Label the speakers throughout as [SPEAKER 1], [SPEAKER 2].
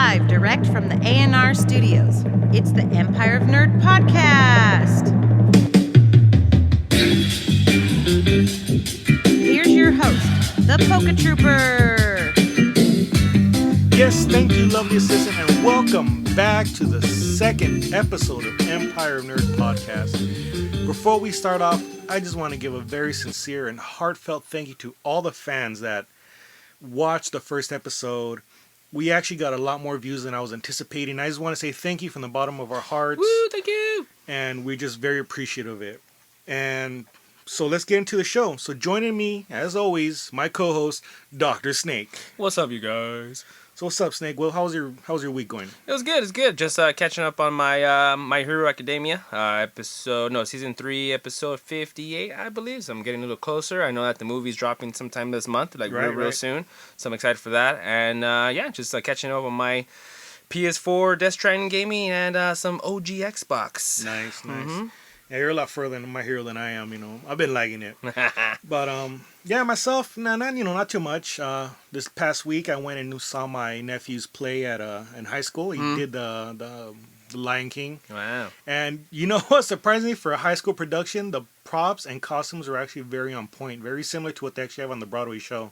[SPEAKER 1] live direct from the A&R studios. It's the Empire of Nerd podcast. Here's your host, the Pokétrooper.
[SPEAKER 2] Yes, thank you, lovely assistant, and welcome back to the second episode of Empire of Nerd podcast. Before we start off, I just want to give a very sincere and heartfelt thank you to all the fans that watched the first episode. We actually got a lot more views than I was anticipating. I just want to say thank you from the bottom of our hearts.
[SPEAKER 3] Woo, thank you.
[SPEAKER 2] And we're just very appreciative of it. And so let's get into the show. So joining me, as always, my co-host, Dr. Snake.
[SPEAKER 3] What's up, you guys?
[SPEAKER 2] So what's up, Snake? Well, how's your week going?
[SPEAKER 3] It was good. It's good. Just catching up on my My Hero Academia season 3, episode 58, I believe. So I'm getting a little closer. I know that the movie's dropping sometime this month, real soon. So I'm excited for that. And just catching up on my PS4 Death Stranding gaming and some OG Xbox.
[SPEAKER 2] Nice. Yeah, you're a lot further in My Hero than I am. I've been lagging it. But myself, not too much. This past week, I went and saw my nephew's play in high school. He did the Lion King.
[SPEAKER 3] Wow.
[SPEAKER 2] And you know what? Surprisingly, for a high school production, the props and costumes were actually very on point, very similar to what they actually have on the Broadway show.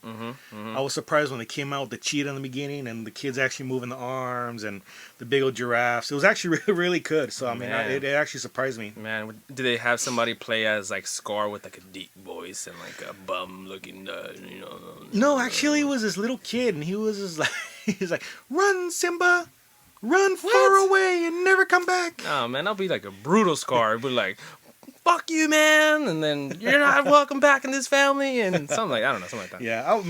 [SPEAKER 2] I was surprised when they came out with the cheetah in the beginning and the kids actually moving the arms and the big old giraffes. It was actually really, really good. So, it actually surprised me.
[SPEAKER 3] Man, do they have somebody play as Scar with a deep voice and a bum looking,
[SPEAKER 2] No, actually, it was this little kid and he was just he's like, "Run, Simba! Run far away and never come back."
[SPEAKER 3] Oh, man, that'll be a brutal Scar. It'd be "Fuck you, man," and then "You're not welcome back in this family," and something like that.
[SPEAKER 2] Yeah,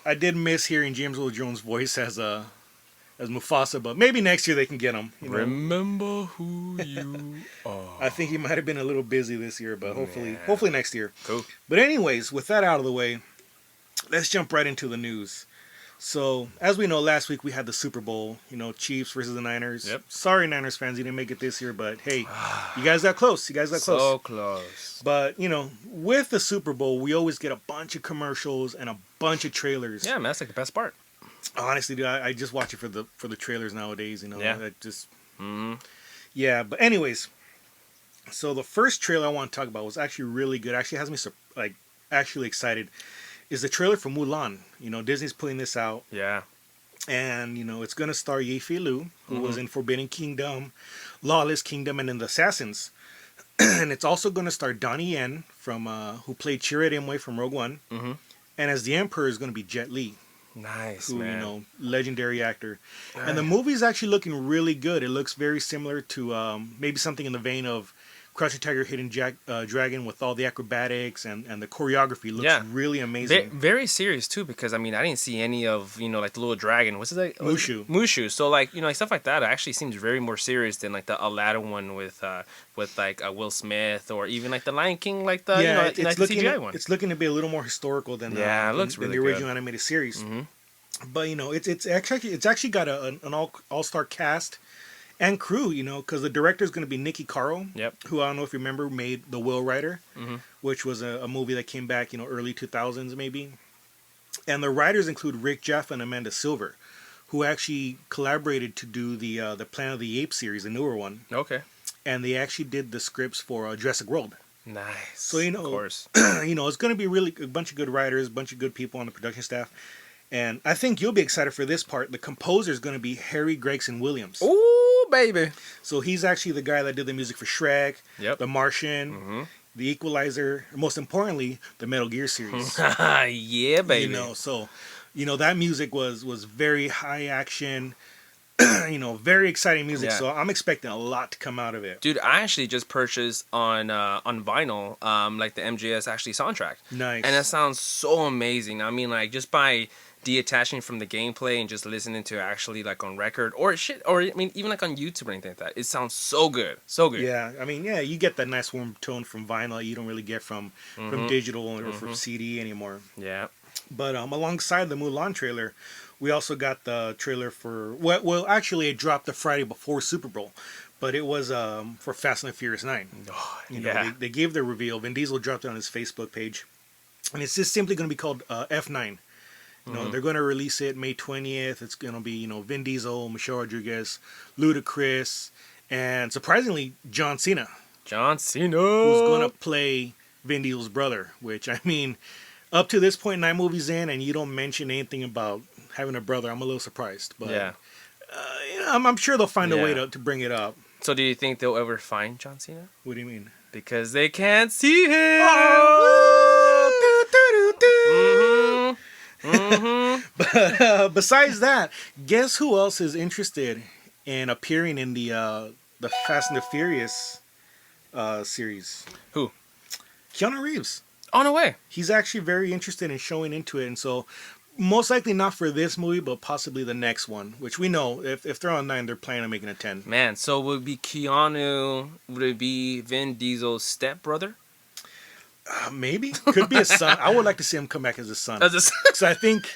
[SPEAKER 2] I did miss hearing James Earl Jones' voice as Mufasa, but maybe next year they can get him.
[SPEAKER 3] Remember who you are.
[SPEAKER 2] I think he might have been a little busy this year, but hopefully next year.
[SPEAKER 3] Cool.
[SPEAKER 2] But anyways, with that out of the way, let's jump right into the news. So, as we know, last week we had the Super Bowl, Chiefs versus the Niners.
[SPEAKER 3] Yep.
[SPEAKER 2] Sorry, Niners fans, you didn't make it this year, but hey, you guys got close.
[SPEAKER 3] So close.
[SPEAKER 2] But, with the Super Bowl, we always get a bunch of commercials and a bunch of trailers.
[SPEAKER 3] Yeah, man, that's the best part.
[SPEAKER 2] Honestly, dude, I just watch it for the trailers nowadays,
[SPEAKER 3] Yeah.
[SPEAKER 2] I just... Yeah, but anyways, so the first trailer I want to talk about was actually really good. Actually has me, actually excited. Is the trailer for Mulan. Disney's putting this out.
[SPEAKER 3] Yeah.
[SPEAKER 2] And, it's going to star Ye-Fei Liu, who was in Forbidden Kingdom, Lawless Kingdom, and in The Assassins. And it's also going to star Donnie Yen, who played Chirrut Imwe from Rogue One. And as the Emperor is going to be Jet Li.
[SPEAKER 3] Nice,
[SPEAKER 2] who,
[SPEAKER 3] man.
[SPEAKER 2] Legendary actor. And the movie's actually looking really good. It looks very similar to maybe something in the vein of Crouching Tiger, Hidden Dragon, with all the acrobatics and the choreography looks really amazing.
[SPEAKER 3] Very serious too, because I didn't see any of the little dragon. What's it like?
[SPEAKER 2] Mushu.
[SPEAKER 3] So stuff like that actually seems very more serious than the Aladdin one with Will Smith, or even the Lion King, the CGI one.
[SPEAKER 2] It's looking to be a little more historical than
[SPEAKER 3] it looks
[SPEAKER 2] than
[SPEAKER 3] really
[SPEAKER 2] the original
[SPEAKER 3] good.
[SPEAKER 2] Animated series. But it's actually got an all-star cast and crew, because the director is going to be Nicky Caro, who I don't know if you remember made The Will Rider, which was a movie that came back, early 2000s maybe. And the writers include Rick Jaffa and Amanda Silver, who actually collaborated to do the Planet of the Apes series, the newer one.
[SPEAKER 3] Okay.
[SPEAKER 2] And they actually did the scripts for Jurassic World.
[SPEAKER 3] Nice.
[SPEAKER 2] So
[SPEAKER 3] of course,
[SPEAKER 2] it's going to be really a bunch of good writers, a bunch of good people on the production staff. And I think you'll be excited for this part. The composer is going to be Harry Gregson Williams.
[SPEAKER 3] Ooh, baby.
[SPEAKER 2] So he's actually the guy that did the music for Shrek, The Martian, The Equalizer, and most importantly, the Metal Gear series.
[SPEAKER 3] Yeah, baby.
[SPEAKER 2] That music was very high action, very exciting music. Yeah. So I'm expecting a lot to come out of it.
[SPEAKER 3] Dude, I actually just purchased on vinyl, the MGS actually soundtrack.
[SPEAKER 2] Nice.
[SPEAKER 3] And that sounds so amazing. Just by detaching from the gameplay and just listening to actually on record or even on YouTube or anything like that, it sounds so good.
[SPEAKER 2] Yeah, you get that nice warm tone from vinyl you don't really get from digital or from CD anymore.
[SPEAKER 3] Yeah.
[SPEAKER 2] But alongside the Mulan trailer, we also got the trailer for actually it dropped the Friday before Super Bowl, but it was for Fast and the Furious 9. They gave their reveal. Vin Diesel dropped it on his Facebook page, and it's just simply going to be called F9. You know, they're going to release it May 20th. It's going to be, you know, Vin Diesel, Michelle Rodriguez, Ludacris, and surprisingly, John Cena.
[SPEAKER 3] John Cena.
[SPEAKER 2] Who's going to play Vin Diesel's brother, which, I mean, up to this point, 9 movies in, and you don't mention anything about having a brother, I'm a little surprised. But
[SPEAKER 3] yeah.
[SPEAKER 2] You know, I'm sure they'll find a way to bring it up.
[SPEAKER 3] So do you think they'll ever find John Cena?
[SPEAKER 2] What do you mean?
[SPEAKER 3] Because they can't see him.
[SPEAKER 2] Oh, But besides that, guess who else is interested in appearing in the Fast and the Furious series?
[SPEAKER 3] Who?
[SPEAKER 2] Keanu Reeves.
[SPEAKER 3] Oh, no way.
[SPEAKER 2] He's actually very interested in showing into it, and so most likely not for this movie, but possibly the next one, which we know if they're on 9, they're planning on making a 10.
[SPEAKER 3] Man, so would it be Keanu? Would it be Vin Diesel's stepbrother?
[SPEAKER 2] Maybe could be a son. I would like to see him come back as a son. So I think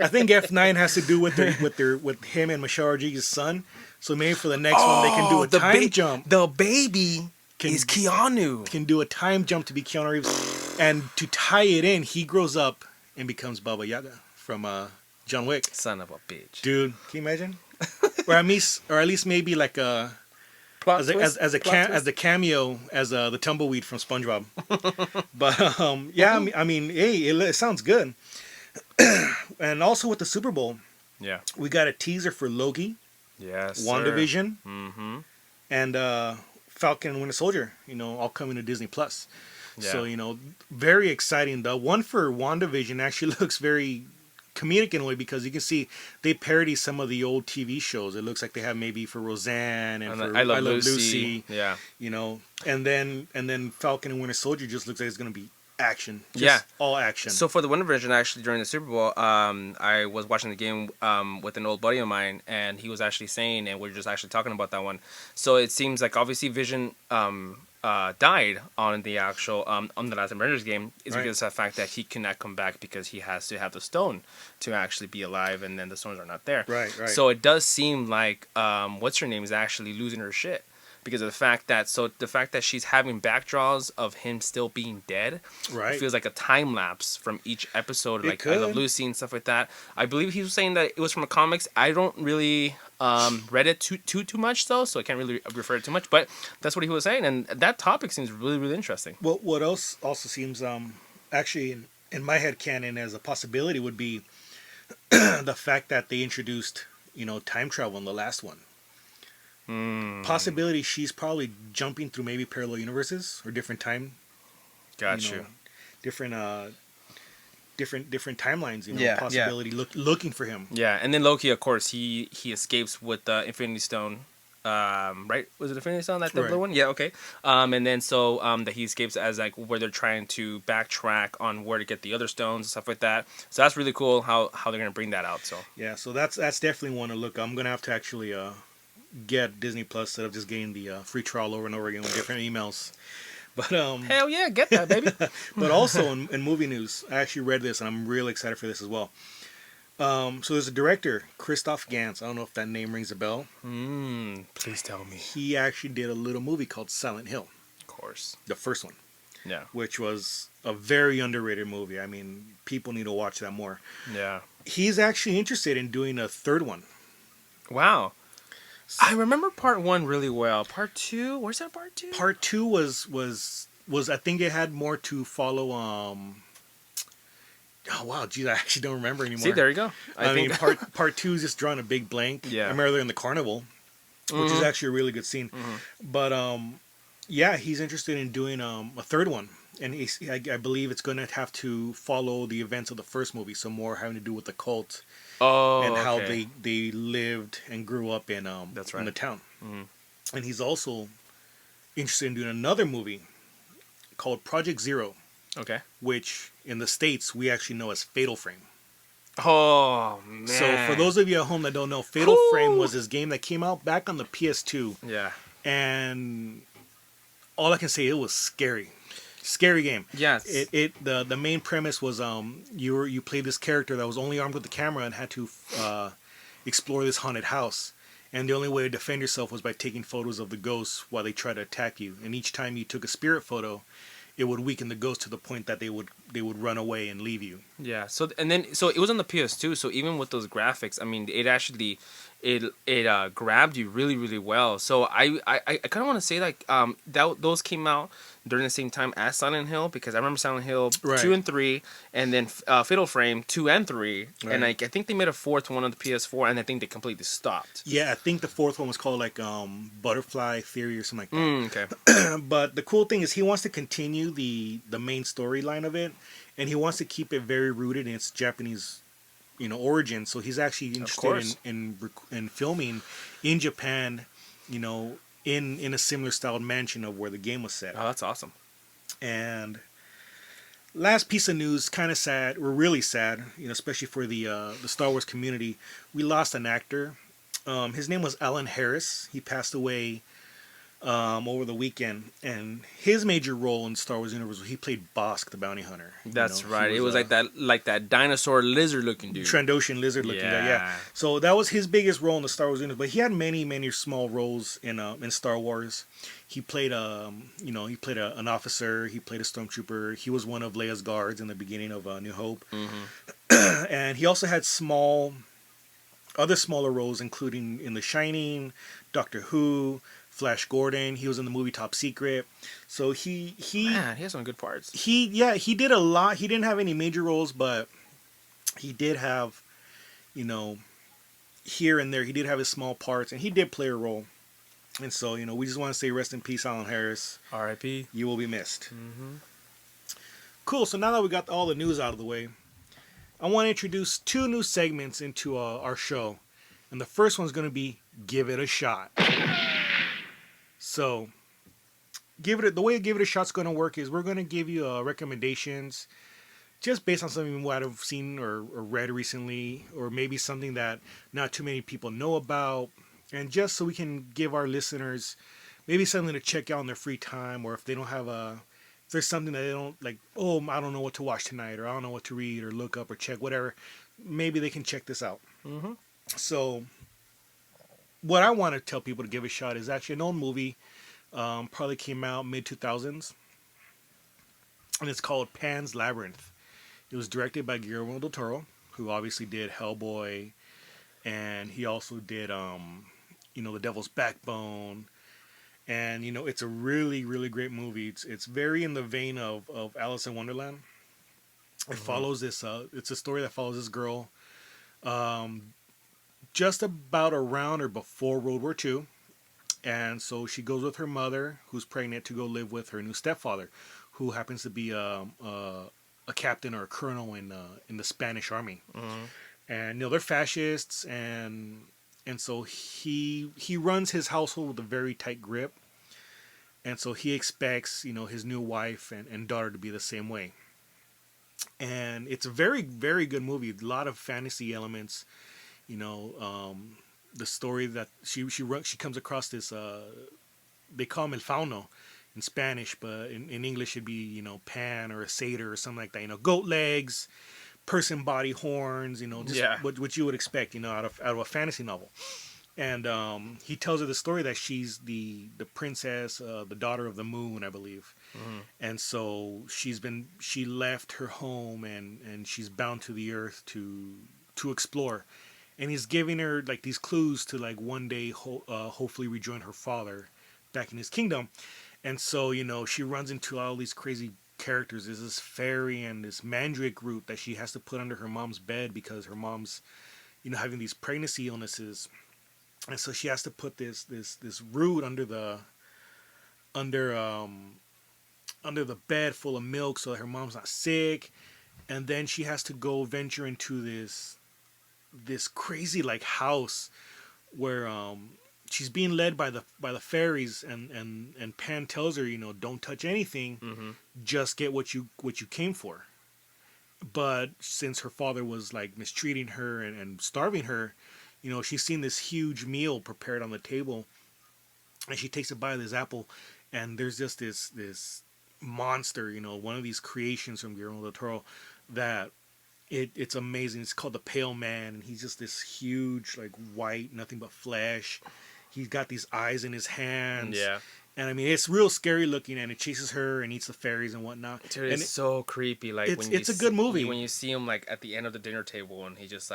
[SPEAKER 2] F9 has to do with him and Michelle Rodriguez's son. So maybe for the next one they can do a time jump.
[SPEAKER 3] The baby is Keanu.
[SPEAKER 2] Can do a time jump to be Keanu Reeves, and to tie it in, he grows up and becomes Baba Yaga from John Wick.
[SPEAKER 3] Son of a bitch,
[SPEAKER 2] dude. Can you imagine? or at least maybe like a. As the cameo as the tumbleweed from SpongeBob. But yeah, I mean, hey, it sounds good. And also with the Super Bowl,
[SPEAKER 3] yeah,
[SPEAKER 2] we got a teaser for Loki,
[SPEAKER 3] yes,
[SPEAKER 2] WandaVision,
[SPEAKER 3] and
[SPEAKER 2] Falcon and Winter Soldier. You know, all coming to Disney Plus.
[SPEAKER 3] Yeah.
[SPEAKER 2] So you know, very exciting. The one for WandaVision actually looks very comedic in a way because you can see they parody some of the old TV shows. It looks like they have maybe for Roseanne and for I Love Lucy.
[SPEAKER 3] Yeah.
[SPEAKER 2] You know, and then Falcon and Winter Soldier just looks like it's going to be action. All action.
[SPEAKER 3] So for the WandaVision, actually during the Super Bowl, I was watching the game with an old buddy of mine, and he was actually saying, and we are just actually talking about that one. So it seems like obviously Vision died on the actual on the last Avengers game is because of the fact that he cannot come back because he has to have the stone to actually be alive, and then the stones are not there.
[SPEAKER 2] Right.
[SPEAKER 3] So it does seem like what's her name is actually losing her shit because of the fact that she's having backdraws of him still being dead.
[SPEAKER 2] Right.
[SPEAKER 3] It feels like a time lapse from each episode, like
[SPEAKER 2] could.
[SPEAKER 3] I Love Lucy and stuff like that. I believe he was saying that it was from the comics. I don't really read it too much though, so I can't really refer it too much. But that's what he was saying, and that topic seems really, really interesting.
[SPEAKER 2] Well, what else also seems actually in my head canon as a possibility would be the fact that they introduced time travel in the last one. Possibility she's probably jumping through maybe parallel universes or different time.
[SPEAKER 3] Got you.
[SPEAKER 2] Different timelines.
[SPEAKER 3] Yeah.
[SPEAKER 2] Possibility looking for him.
[SPEAKER 3] Yeah, and then Loki, of course, he escapes with the Infinity Stone. Right? Was it Infinity Stone that the blue one? Yeah. Okay. And then so that he escapes as like where they're trying to backtrack on where to get the other stones and stuff like that. So that's really cool how they're gonna bring that out. So
[SPEAKER 2] yeah. So that's definitely one to look. I'm gonna have to actually get Disney Plus instead of just getting the free trial over and over again with different emails. But
[SPEAKER 3] hell yeah, get that, baby.
[SPEAKER 2] But also in movie news, I actually read this and I'm really excited for this as well. So there's a director, Christoph Gans. I don't know if that name rings a bell.
[SPEAKER 3] Please tell me.
[SPEAKER 2] He actually did a little movie called Silent Hill.
[SPEAKER 3] Of course.
[SPEAKER 2] The first one.
[SPEAKER 3] Yeah.
[SPEAKER 2] Which was a very underrated movie. I mean, people need to watch that more.
[SPEAKER 3] Yeah. He's
[SPEAKER 2] actually interested in doing a third one.
[SPEAKER 3] Wow. I remember part 1 really well. Part 2, where's that part 2?
[SPEAKER 2] Part 2 was I think it had more to follow. Oh wow, geez, I actually don't remember anymore.
[SPEAKER 3] See, there you go.
[SPEAKER 2] I mean, part 2 is just drawing a big blank.
[SPEAKER 3] Yeah.
[SPEAKER 2] I remember they're in the carnival, which is actually a really good scene. But yeah, he's interested in doing a third one, and I believe it's going to have to follow the events of the first movie, so more having to do with the cult. And how they lived and grew up in
[SPEAKER 3] That's right.
[SPEAKER 2] in the town. And he's also interested in doing another movie called Project Zero.
[SPEAKER 3] Okay.
[SPEAKER 2] Which in the States we actually know as Fatal Frame.
[SPEAKER 3] Oh man.
[SPEAKER 2] So for those of you at home that don't know, Fatal Frame was this game that came out back on the PS2.
[SPEAKER 3] Yeah.
[SPEAKER 2] And all I can say, it was scary. Scary game.
[SPEAKER 3] Yes.
[SPEAKER 2] The main premise was you played this character that was only armed with the camera and had to explore this haunted house, and the only way to defend yourself was by taking photos of the ghosts while they try to attack you. And each time you took a spirit photo, it would weaken the ghost to the point that they would run away and leave you.
[SPEAKER 3] Yeah. So it was on the PS2. So even with those graphics, I mean, it actually grabbed you really really well. So I kind of want to say like those came out during the same time as Silent Hill, because I remember Silent Hill 2 and 3, and then Fatal Frame 2 and 3, and like I think they made a fourth one on the PS4, and I think they completely stopped.
[SPEAKER 2] Yeah, I think the fourth one was called like Butterfly Theory or something like that.
[SPEAKER 3] Okay.
[SPEAKER 2] But the cool thing is he wants to continue the main storyline of it, and he wants to keep it very rooted in its Japanese, origin. So he's actually interested in filming in Japan, in a similar styled mansion of where the game was set.
[SPEAKER 3] Oh, that's awesome.
[SPEAKER 2] And last piece of news, kind of sad. We're really sad, especially for the Star Wars community. We lost an actor. His name was Alan Harris. He passed away over the weekend, and his major role in Star Wars universe, he played Bosk the bounty hunter.
[SPEAKER 3] That's right. It was like that dinosaur lizard looking dude.
[SPEAKER 2] Trandoshan lizard looking guy. Yeah. So that was his biggest role in the Star Wars universe. But he had many small roles in Star Wars. He played an officer. He played a stormtrooper. He was one of Leia's guards in the beginning of New Hope. Mm-hmm. And he also had other smaller roles, including in The Shining, Doctor Who, Flash Gordon. He was in the movie Top Secret. So he
[SPEAKER 3] has some good parts.
[SPEAKER 2] He did a lot. He didn't have any major roles, but he did have, here and there, he did have his small parts, and he did play a role. And so, we just want to say rest in peace, Alan Harris.
[SPEAKER 3] R.I.P.
[SPEAKER 2] You will be missed.
[SPEAKER 3] Mm-hmm.
[SPEAKER 2] Cool. So now that we got all the news out of the way, I want to introduce 2 new segments into our show. And the first one's going to be Give It a Shot. So, the way Give It a Shot's going to work is we're going to give you recommendations just based on something you might have seen or read recently, or maybe something that not too many people know about, and just so we can give our listeners maybe something to check out in their free time, or if they don't have if there's something that they don't like, I don't know what to watch tonight, or I don't know what to read or look up or check, whatever, maybe they can check this out.
[SPEAKER 3] Mm-hmm.
[SPEAKER 2] So what I want to tell people to give a shot is actually an old movie, probably came out mid-2000s, and it's called Pan's Labyrinth. It was directed by Guillermo del Toro, who obviously did Hellboy, and he also did, The Devil's Backbone, and, it's a really, really great movie. It's very in the vein of Alice in Wonderland. It follows this, it's a story that follows this girl, just about around or before World War II. And so she goes with her mother, who's pregnant, to go live with her new stepfather, who happens to be a captain or a colonel in the Spanish army. Mm-hmm. And they're fascists, and so he runs his household with a very tight grip. And so he expects his new wife and daughter to be the same way. And it's a very, very good movie. A lot of fantasy elements. The story that she comes across this, they call him El Fauno in Spanish, but in English it'd be, Pan or a satyr or something like that. Goat legs, person body horns, what you would expect, out of a fantasy novel. And he tells her the story that she's the princess, the daughter of the moon, I believe. Mm-hmm. And so she left her home and she's bound to the earth to explore. And he's giving her like these clues to like one day hopefully rejoin her father back in his kingdom. And so, she runs into all these crazy characters. There's this fairy and this mandrake root that she has to put under her mom's bed because her mom's, having these pregnancy illnesses. And so she has to put this root under the bed full of milk so that her mom's not sick. And then she has to go venture into this crazy like house where she's being led by the fairies, and Pan tells her, don't touch anything, mm-hmm. just get what you came for. But since her father was like mistreating her and starving her, she's seen this huge meal prepared on the table, and she takes a bite of this apple, and there's just this monster, one of these creations from Guillermo del Toro that it's amazing. It's called the Pale Man, and he's just this huge, like white, nothing but flesh. He's got these eyes in his hands.
[SPEAKER 3] Yeah.
[SPEAKER 2] And I mean, it's real scary looking, and it chases her and eats the fairies and whatnot.
[SPEAKER 3] Dude,
[SPEAKER 2] and
[SPEAKER 3] it's so creepy. Like
[SPEAKER 2] it's a good movie.
[SPEAKER 3] when you see him like at the end of the dinner table, and he's just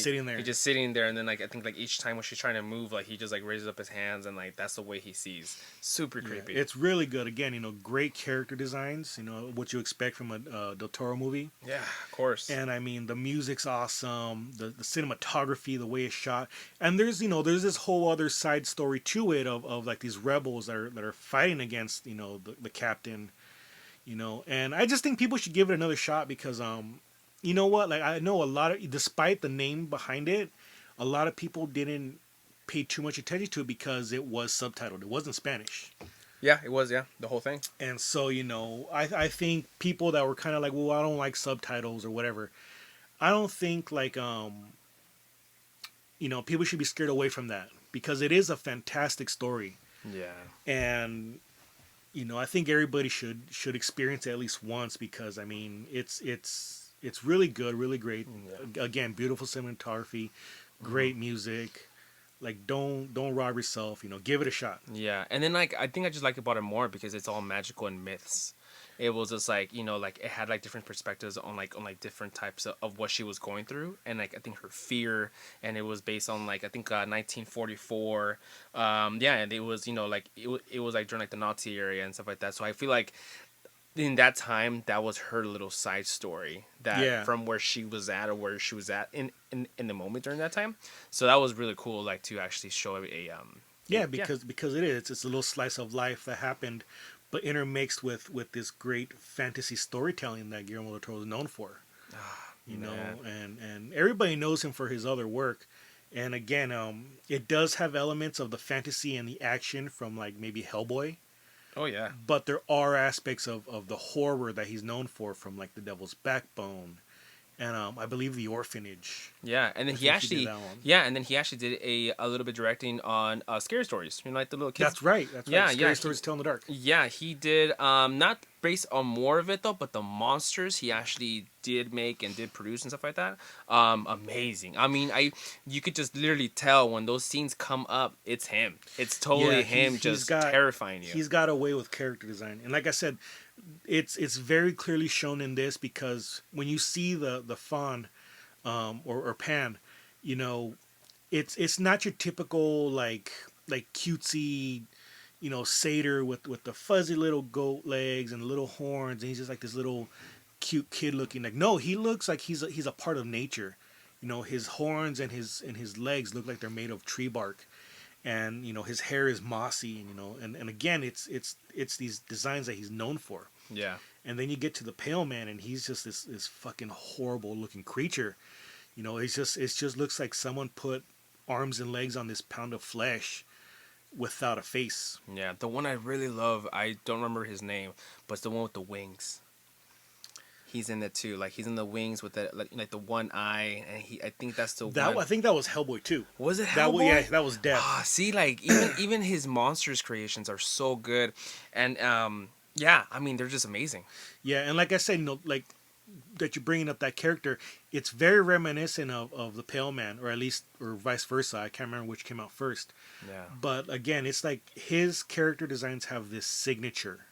[SPEAKER 2] sitting there.
[SPEAKER 3] He's just sitting there, and then like I think like each time when she's trying to move, like he just like raises up his hands, and like that's the way he sees. Super creepy.
[SPEAKER 2] It's really good. Again, great character designs. What you expect from a Del Toro movie.
[SPEAKER 3] Yeah, of course.
[SPEAKER 2] And I mean, the music's awesome. The cinematography, the way it's shot, and there's this whole other side story to it of like these rebels that are fighting against the captain. And I just think people should give it another shot because you know what? Like I know a lot of, despite the name behind it, a lot of people didn't pay too much attention to it because it was subtitled. It wasn't Spanish.
[SPEAKER 3] Yeah, it was. Yeah, the whole thing.
[SPEAKER 2] And so I think people that were kind of like, well, I don't like subtitles or whatever. I don't think like people should be scared away from that because it is a fantastic story.
[SPEAKER 3] Yeah.
[SPEAKER 2] And I think everybody should experience it at least once because I mean it's really good, really great. Yeah. Again, beautiful cinematography, great music. Like don't rob yourself, give it a shot.
[SPEAKER 3] Yeah, and then like I think I just like about it more because it's all magical and myths. It was just like like it had like different perspectives on like different types of what she was going through, and like I think her fear, and it was based on like I think 1944. Yeah, and it was like it was like during like the Nazi area and stuff like that. So I feel like in that time that was her little side story from where she was at or where she was at in the moment during that time. So that was really cool, like to actually show
[SPEAKER 2] because it's a little slice of life that happened, but intermixed with this great fantasy storytelling that Guillermo del Toro is known for. And everybody knows him for his other work. And again, it does have elements of the fantasy and the action from like maybe Hellboy.
[SPEAKER 3] Oh yeah.
[SPEAKER 2] But there are aspects of the horror that he's known for from like The Devil's Backbone and I believe The Orphanage.
[SPEAKER 3] Yeah, and then he actually did a little bit directing on Scary Stories. Like the little kids.
[SPEAKER 2] That's right. Scary Stories to Tell in the Dark.
[SPEAKER 3] Yeah, he did not based on more of it though, but the monsters he actually did make and did produce and stuff like that. Amazing. I mean, you could just literally tell when those scenes come up, it's him. It's totally him just terrifying you.
[SPEAKER 2] He's got a way with character design. And like I said, it's very clearly shown in this because when you see the fawn or Pan, it's not your typical like cutesy satyr with the fuzzy little goat legs and little horns, and he's just like this little cute kid looking. Like no, he looks like he's a part of nature. His horns and his legs look like they're made of tree bark, and his hair is mossy, and again it's these designs that he's known for.
[SPEAKER 3] Yeah.
[SPEAKER 2] And then you get to the Pale Man, and he's just this fucking horrible looking creature. It just looks like someone put arms and legs on this pound of flesh without a face.
[SPEAKER 3] Yeah, the one I really love, I don't remember his name, but it's the one with the wings. He's in it too. Like he's in the wings with like the one eye, and I think that's the one.
[SPEAKER 2] I think that was Hellboy too.
[SPEAKER 3] Was it Hellboy?
[SPEAKER 2] That was Death.
[SPEAKER 3] See, like even his monsters creations are so good, and yeah, I mean they're just amazing.
[SPEAKER 2] Yeah, and like I said, like that you're bringing up that character, it's very reminiscent of the Pale Man, or vice versa. I can't remember which came out first.
[SPEAKER 3] Yeah.
[SPEAKER 2] But again, it's like his character designs have this signature.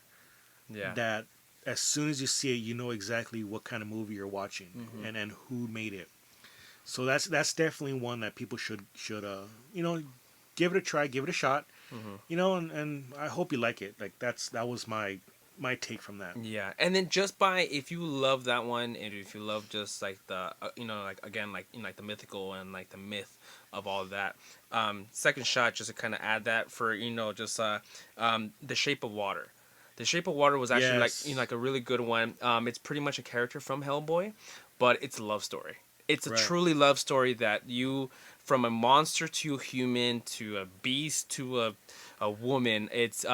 [SPEAKER 3] Yeah.
[SPEAKER 2] That as soon as you see it, you know exactly what kind of movie you're watching and who made it. So that's definitely one that people should give it a try, give it a shot. And I hope you like it. Like that was my take from that.
[SPEAKER 3] Yeah, and then if you love that one, and if you love just like the like the mythical and like the myth of all of that, Second Shot, just to kind of add that for just The Shape of Water. The Shape of Water was actually like a really good one. It's pretty much a character from Hellboy, but it's a love story. It's a truly love story that you, from a monster to a human to a beast to a woman, it's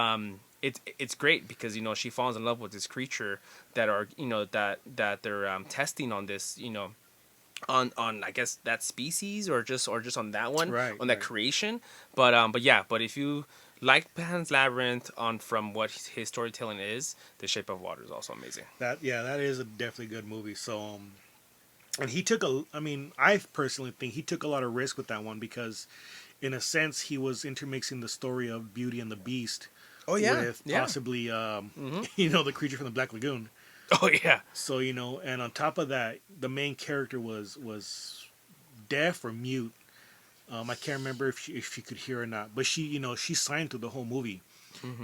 [SPEAKER 3] great because she falls in love with this creature that are that they're testing on this on I guess that species or just on that one that creation. But if you like Pan's Labyrinth from what his storytelling is, The Shape of Water is also amazing.
[SPEAKER 2] That is a definitely good movie. So and he took I personally think he took a lot of risk with that one because in a sense he was intermixing the story of Beauty and the Beast
[SPEAKER 3] Oh yeah,
[SPEAKER 2] with possibly the creature from the Black Lagoon.
[SPEAKER 3] Oh yeah.
[SPEAKER 2] So and on top of that, the main character was deaf or mute. I can't remember if she could hear or not, but she signed through the whole movie,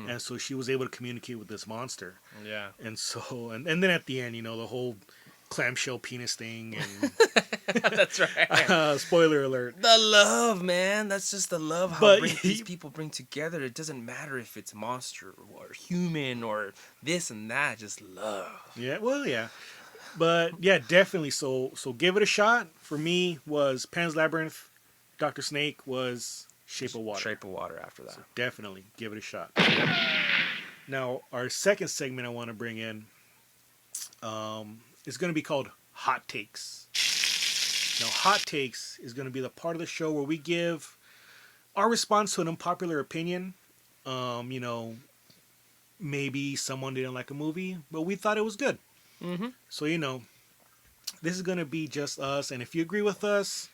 [SPEAKER 2] and so she was able to communicate with this monster.
[SPEAKER 3] Yeah.
[SPEAKER 2] And so and then at the end, the whole clamshell penis thing and
[SPEAKER 3] That's right.
[SPEAKER 2] spoiler alert.
[SPEAKER 3] The love, man. That's just the love how these people bring together. It doesn't matter if it's monster or human or this and that. Just love.
[SPEAKER 2] Yeah, well, yeah. But yeah, definitely. So give it a shot. For me was Pan's Labyrinth. Dr. Snake was Shape of Water.
[SPEAKER 3] Shape of Water after that.
[SPEAKER 2] So definitely give it a shot. Now, our second segment I want to bring in is going to be called Hot Takes. Now, Hot Takes is going to be the part of the show where we give our response to an unpopular opinion. Maybe someone didn't like a movie, but we thought it was good.
[SPEAKER 3] Mm-hmm.
[SPEAKER 2] So, this is going to be just us. And if you agree with us,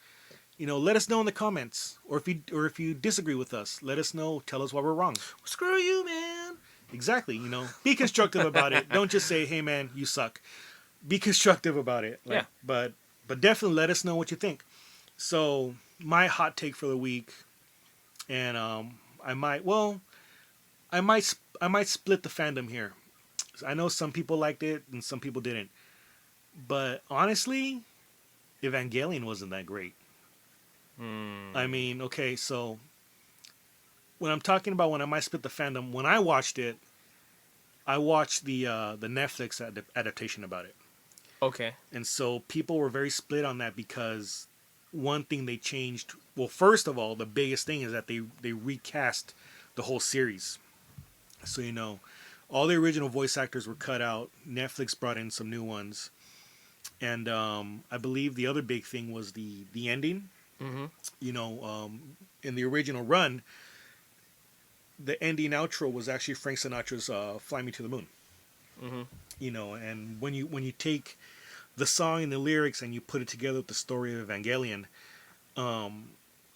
[SPEAKER 2] let us know in the comments. Or if you disagree with us, let us know. Tell us why we're wrong.
[SPEAKER 3] Screw you, man.
[SPEAKER 2] Exactly. Be constructive about it. Don't just say, hey, man, you suck. Be constructive about it.
[SPEAKER 3] Yeah.
[SPEAKER 2] But definitely let us know what you think. So my hot take for the week, and I might split the fandom here. I know some people liked it and some people didn't. But honestly, Evangelion wasn't that great. I mean, okay, so when I'm talking about when I might split the fandom, when I watched it, I watched the Netflix adaptation about it.
[SPEAKER 3] Okay.
[SPEAKER 2] And so people were very split on that because one thing they changed. Well, first of all, the biggest thing is that they recast the whole series. So all the original voice actors were cut out. Netflix brought in some new ones, and I believe the other big thing was the ending.
[SPEAKER 3] Mm-hmm.
[SPEAKER 2] In the original run, the ending outro was actually Frank Sinatra's "Fly Me to the Moon."
[SPEAKER 3] Mm-hmm.
[SPEAKER 2] And when you take the song and the lyrics and you put it together with the story of Evangelion,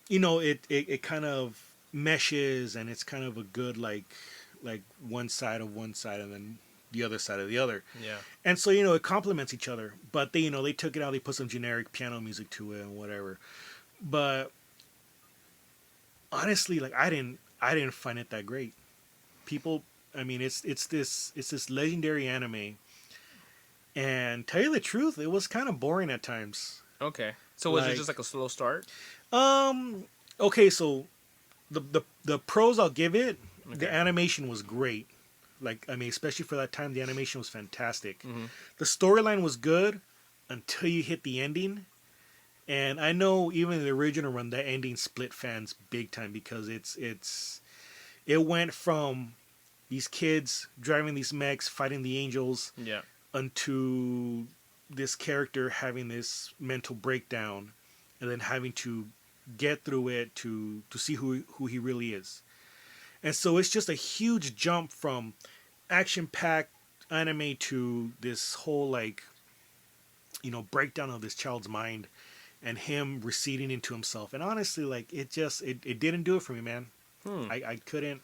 [SPEAKER 2] it kind of meshes, and it's kind of a good like one side and then the other side of the other.
[SPEAKER 3] Yeah.
[SPEAKER 2] And so it complements each other. But they took it out, they put some generic piano music to it and whatever. But honestly, I didn't find it that great. People, I mean, it's this legendary anime, and tell you the truth, it was kind of boring at times.
[SPEAKER 3] Okay. So was it just like a slow start?
[SPEAKER 2] Okay, so the pros I'll give it,
[SPEAKER 3] Okay.
[SPEAKER 2] the animation was great. Especially for that time, the animation was fantastic.
[SPEAKER 3] Mm-hmm.
[SPEAKER 2] The storyline was good until you hit the ending. And I know even in the original run, that ending split fans big time because it went from these kids driving these mechs, fighting the angels,
[SPEAKER 3] Yeah.
[SPEAKER 2] unto this character having this mental breakdown, and then having to get through it to see who he really is. And so it's just a huge jump from action-packed anime to this whole breakdown of this child's mind and him receding into himself. And honestly, it didn't do it for me, man. I couldn't.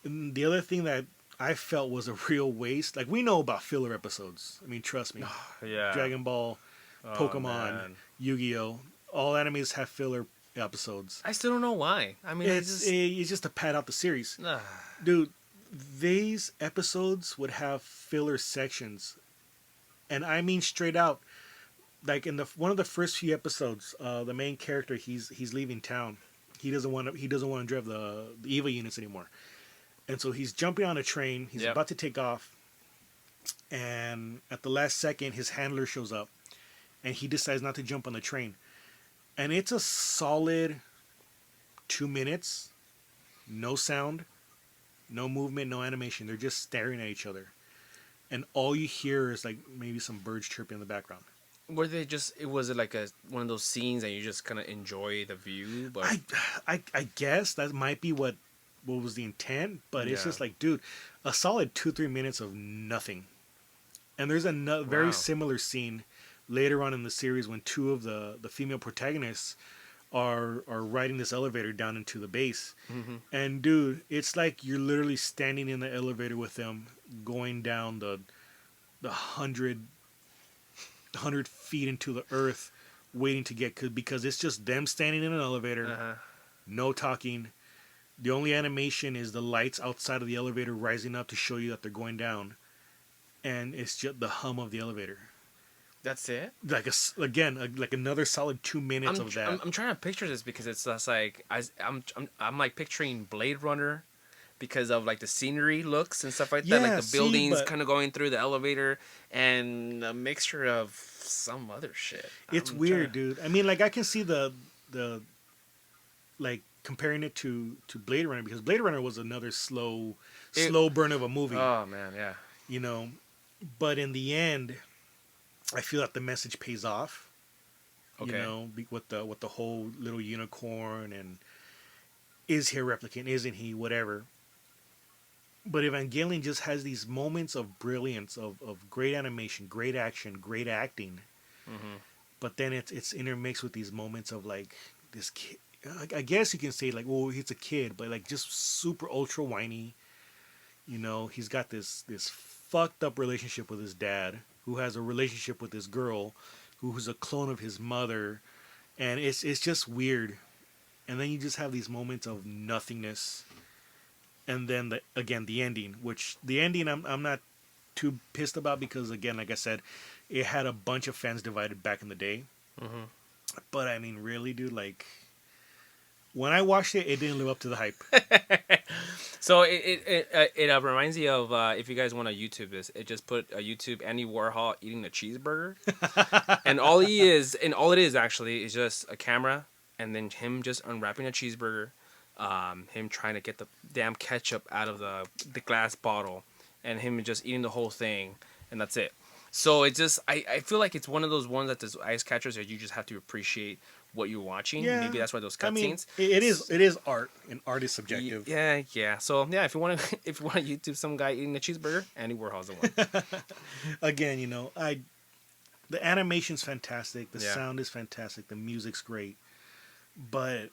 [SPEAKER 2] And the other thing that I felt was a real waste. We know about filler episodes. I mean, trust me.
[SPEAKER 3] Yeah.
[SPEAKER 2] Dragon Ball, Pokemon, Yu-Gi-Oh! All animes have filler episodes.
[SPEAKER 3] I still don't know why. I mean,
[SPEAKER 2] it's just to pad out the series. Dude, these episodes would have filler sections. And I mean straight out. In one of the first few episodes, the main character, he's leaving town. He doesn't want to drive the EVA units anymore. And so he's jumping on a train. He's about to take off. And at the last second, his handler shows up. And he decides not to jump on the train. And it's a solid 2 minutes. No sound. No movement. No animation. They're just staring at each other. And all you hear is maybe some birds chirping in the background.
[SPEAKER 3] Was it like one of those scenes that you just kind of enjoy the view? But
[SPEAKER 2] I guess that might be what was the intent, but it's just dude, a solid 2-3 minutes of nothing. And there's a very similar scene later on in the series when two of the female protagonists are riding this elevator down into the base. And dude, it's like you're literally standing in the elevator with them, going down the 100 feet into the earth, waiting to get, because it's just them standing in an elevator, no talking. The only animation is the lights outside of the elevator rising up to show you that they're going down, and it's just the hum of the elevator.
[SPEAKER 3] That's it.
[SPEAKER 2] Like like another solid 2 minutes of that.
[SPEAKER 3] I'm trying to picture this because it's just like I'm like picturing Blade Runner, because of like the scenery looks and stuff like that, like the buildings kind of going through the elevator, and a mixture of some other shit.
[SPEAKER 2] It's weird, dude. I mean, like I can see the like comparing it to Blade Runner, because Blade Runner was another slow burn of a movie.
[SPEAKER 3] Oh man, yeah.
[SPEAKER 2] You know, but in the end, I feel that the message pays off. Okay. You know, with the whole little unicorn and is he a replicant? Isn't he? Whatever. But Evangelion just has these moments of brilliance, of great animation, great action, great acting. But then it's intermixed with these moments of like this kid. I guess you can say like, well, he's a kid, but like just super ultra whiny. You know, he's got this fucked up relationship with his dad, who has a relationship with this girl, who's a clone of his mother, and it's just weird. And then you just have these moments of nothingness, and then the ending, which the ending I'm not too pissed about, because again, like I said, it had a bunch of fans divided back in the day. But I mean, really, dude, like when I watched it, it didn't live up to the hype.
[SPEAKER 3] So it reminds me of if you guys want to YouTube this, it just put a YouTube Andy Warhol eating a cheeseburger, and all it is actually is just a camera, and then him just unwrapping a cheeseburger, him trying to get the damn ketchup out of the glass bottle, and him just eating the whole thing, and that's it. So it just I feel like it's one of those ones that there's ice catchers that you just have to appreciate what you're watching. Yeah. Maybe that's why those cutscenes.
[SPEAKER 2] I mean, it is art, and art is subjective.
[SPEAKER 3] Yeah. So yeah, if you want to YouTube some guy eating a cheeseburger, Andy Warhol's the one.
[SPEAKER 2] Again, you know, the animation's fantastic, the sound is fantastic, the music's great, but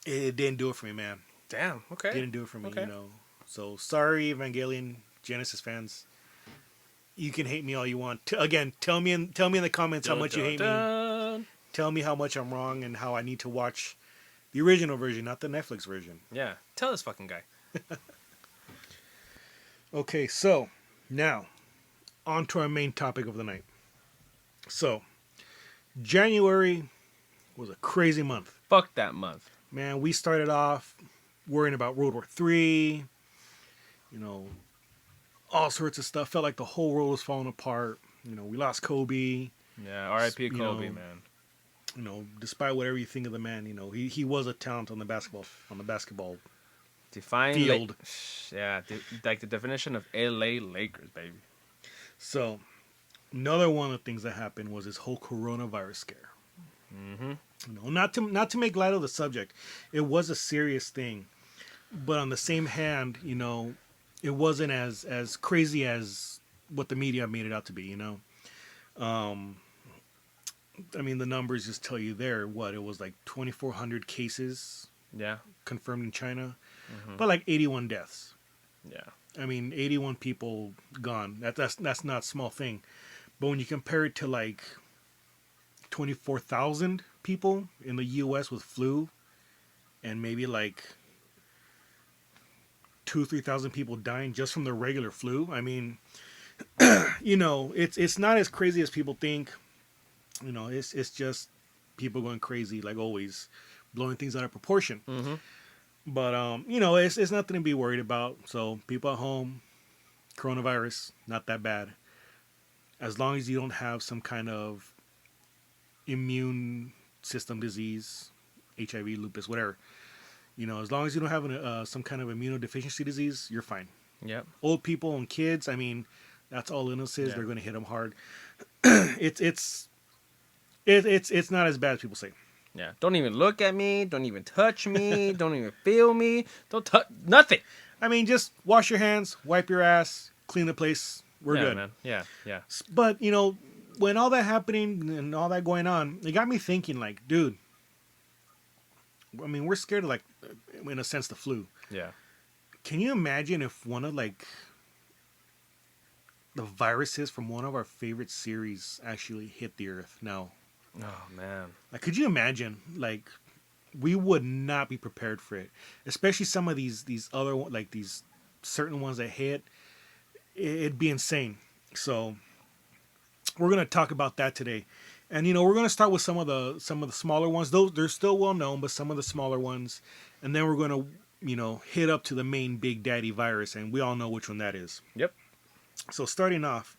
[SPEAKER 2] it didn't do it for me, man.
[SPEAKER 3] Damn. Okay.
[SPEAKER 2] It didn't do it for me, you know. So sorry, Evangelion Genesis fans. You can hate me all you want. Again, tell me in the comments how much you hate me. Tell me how much I'm wrong and how I need to watch the original version, not the Netflix version.
[SPEAKER 3] Yeah. Tell this fucking guy.
[SPEAKER 2] Okay, so now on to our main topic of the night. So, January was a crazy month.
[SPEAKER 3] Fuck that month.
[SPEAKER 2] Man, we started off worrying about World War III, you know, all sorts of stuff. Felt like the whole world was falling apart. You know, we lost Kobe.
[SPEAKER 3] Yeah, R.I.P. Kobe, man.
[SPEAKER 2] You know, despite whatever you think of the man, you know, he was a talent on the basketball field.
[SPEAKER 3] Like the definition of L.A. Lakers, baby.
[SPEAKER 2] So, another one of the things that happened was this whole coronavirus scare. You know, not to make light of the subject, it was a serious thing, but on the same hand, you know, it wasn't as crazy as what the media made it out to be. You know, I mean, the numbers just tell you there. What, it was like 2,400 cases. Yeah. Confirmed in China, but like 81 deaths. Yeah. I mean, 81 people gone. That's not a small thing, but when you compare it to like 24,000 people in the U.S. with flu, and maybe like 2,000-3,000 people dying just from the regular flu. I mean, you know, it's not as crazy as people think. You know, it's just people going crazy, like always, blowing things out of proportion. But you know, it's nothing to be worried about. So people at home, coronavirus, not that bad, as long as you don't have some kind of immune system disease, HIV, lupus, whatever. You know, as long as you don't have some kind of immunodeficiency disease, you're fine. Yep. Old people and kids, I mean, that's all illness is. Yeah. They're going to hit them hard. It's not as bad as people say.
[SPEAKER 3] Yeah. Don't even look at me. Don't even touch me. Don't even feel me. Don't touch nothing.
[SPEAKER 2] I mean, just wash your hands, wipe your ass, clean the place. We're good. Man.
[SPEAKER 3] Yeah.
[SPEAKER 2] But, you know, when all that happening and all that going on, it got me thinking, like, dude, I mean, we're scared of, like, in a sense, the flu.
[SPEAKER 3] Yeah.
[SPEAKER 2] Can you imagine if one of, like, the viruses from one of our favorite series actually hit the Earth? No.
[SPEAKER 3] Oh man.
[SPEAKER 2] Like, could you imagine? Like, we would not be prepared for it, especially some of these other like these certain ones that hit. It'd be insane. So we're gonna talk about that today, and we're gonna start with some of the smaller ones. Those they're still well known, but some of the smaller ones, and then we're gonna hit up to the main big daddy virus, and we all know which one that is.
[SPEAKER 3] Yep.
[SPEAKER 2] So starting off,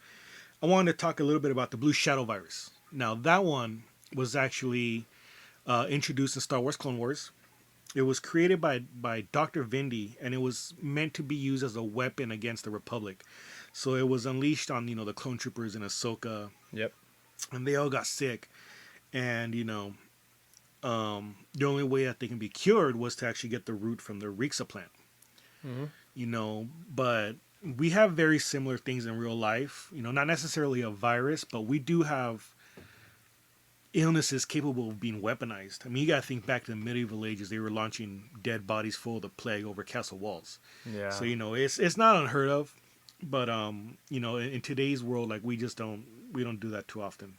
[SPEAKER 2] I wanted to talk a little bit about the blue shadow virus. Now that one was actually introduced in Star Wars Clone Wars. It was created by Dr. Vindy, and it was meant to be used as a weapon against the Republic. So it was unleashed on the clone troopers and Ahsoka.
[SPEAKER 3] Yep.
[SPEAKER 2] And they all got sick, and the only way that they can be cured was to actually get the root from the Rixa plant.
[SPEAKER 3] Mm-hmm.
[SPEAKER 2] But we have very similar things in real life. Not necessarily a virus, but we do have illnesses capable of being weaponized. I mean, you got to think back to the medieval ages. They were launching dead bodies full of the plague over castle walls.
[SPEAKER 3] Yeah.
[SPEAKER 2] So it's not unheard of, but in today's world, like, we don't do that too often.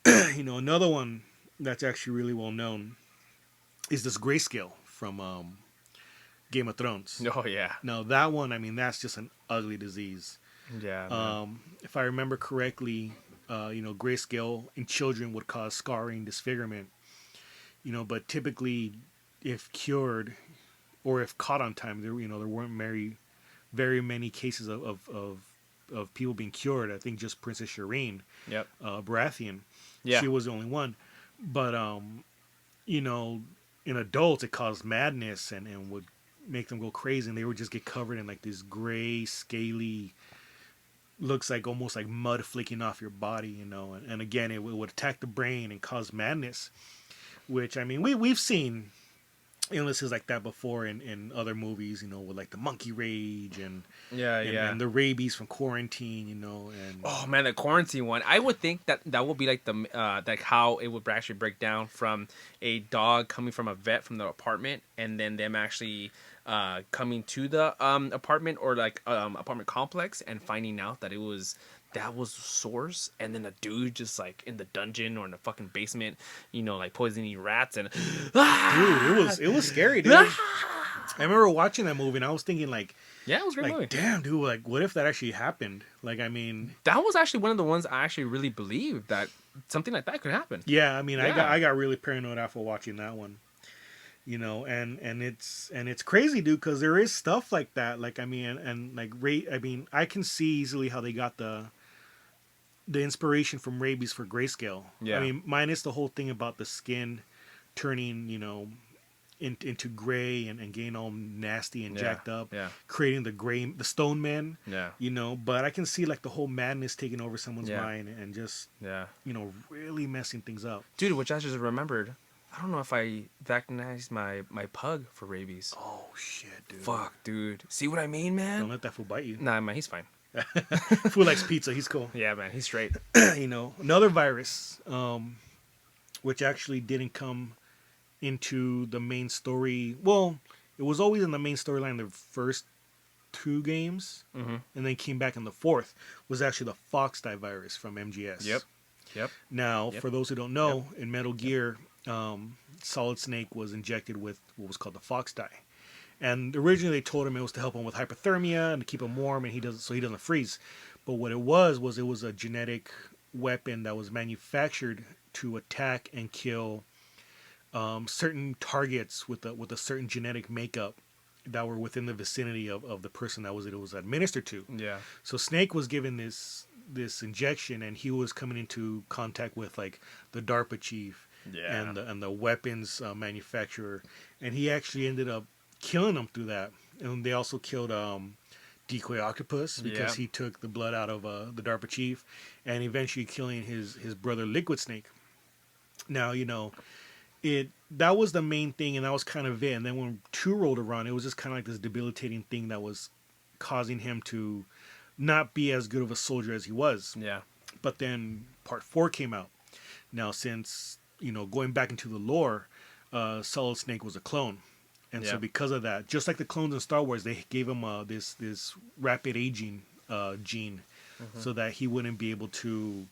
[SPEAKER 2] Another one that's actually really well known is this grayscale from Game of Thrones.
[SPEAKER 3] Oh yeah.
[SPEAKER 2] Now that one, I mean, that's just an ugly disease.
[SPEAKER 3] Yeah.
[SPEAKER 2] If I remember correctly, grayscale in children would cause scarring, disfigurement. But typically, if cured or if caught on time, there weren't very many cases of people being cured. I think just Princess Shireen,
[SPEAKER 3] Yep.
[SPEAKER 2] Baratheon,
[SPEAKER 3] Yeah.
[SPEAKER 2] she was the only one. But in adults, it caused madness and would make them go crazy, and they would just get covered in like this gray, scaly, looks like almost like mud flicking off your body, and again, it would attack the brain and cause madness, which, I mean, we've seen illnesses like that before in other movies, with like the monkey rage and the rabies from Quarantine, and
[SPEAKER 3] oh man, the Quarantine one. I would think that would be like the like how it would actually break down from a dog coming from a vet from the apartment, and then them actually coming to the apartment or like apartment complex and finding out that that was the source, and then a dude just like in the dungeon or in the fucking basement, like poisoning rats and
[SPEAKER 2] dude, it was scary, dude. I remember watching that movie and I was thinking like,
[SPEAKER 3] yeah, it was a great movie.
[SPEAKER 2] Damn, dude, like, what if that actually happened? Like, I mean,
[SPEAKER 3] that was actually one of the ones I actually really believed that something like that could happen.
[SPEAKER 2] Yeah, I mean, yeah. I got really paranoid after watching that one. And it's crazy, dude, because there is stuff like that. Like, I mean, and like I mean, I can see easily how they got the inspiration from rabies for grayscale.
[SPEAKER 3] Yeah.
[SPEAKER 2] I mean, minus the whole thing about the skin turning, into gray and getting all nasty and jacked up, creating the stone man. But I can see like the whole madness taking over someone's mind and just really messing things up.
[SPEAKER 3] Dude, which I just remembered, I don't know if I vaccinated my pug for rabies.
[SPEAKER 2] Oh shit, dude.
[SPEAKER 3] Fuck, dude. See what I mean, man?
[SPEAKER 2] Don't let that fool bite you.
[SPEAKER 3] Nah, man, he's fine.
[SPEAKER 2] Fool likes pizza. He's cool.
[SPEAKER 3] Yeah, man, he's straight.
[SPEAKER 2] Another virus, which actually didn't come into the main story. Well, it was always in the main storyline the first 2 games, and then came back in the 4th, was actually the Fox Die virus from MGS.
[SPEAKER 3] Yep.
[SPEAKER 2] Now, for those who don't know, in Metal Gear, Solid Snake was injected with what was called the Fox Die. And originally they told him it was to help him with hypothermia and to keep him warm, and he doesn't freeze. But what it was a genetic weapon that was manufactured to attack and kill certain targets with a certain genetic makeup that were within the vicinity of the person that it was administered to.
[SPEAKER 3] Yeah.
[SPEAKER 2] So Snake was given this injection, and he was coming into contact with like the DARPA chief and the weapons manufacturer, and he actually ended up killing them through that. And they also killed Decoy Octopus because he took the blood out of the DARPA chief, and eventually killing his brother Liquid Snake. Now, that was the main thing, and that was kind of it. And then when 2 rolled around, it was just kind of like this debilitating thing that was causing him to not be as good of a soldier as he was.
[SPEAKER 3] Yeah.
[SPEAKER 2] But then part 4 came out. Now, since, going back into the lore, Solid Snake was a clone. And
[SPEAKER 3] Yeah.
[SPEAKER 2] so because of that, just like the clones in Star Wars, they gave him this rapid aging gene, so that he wouldn't be able to,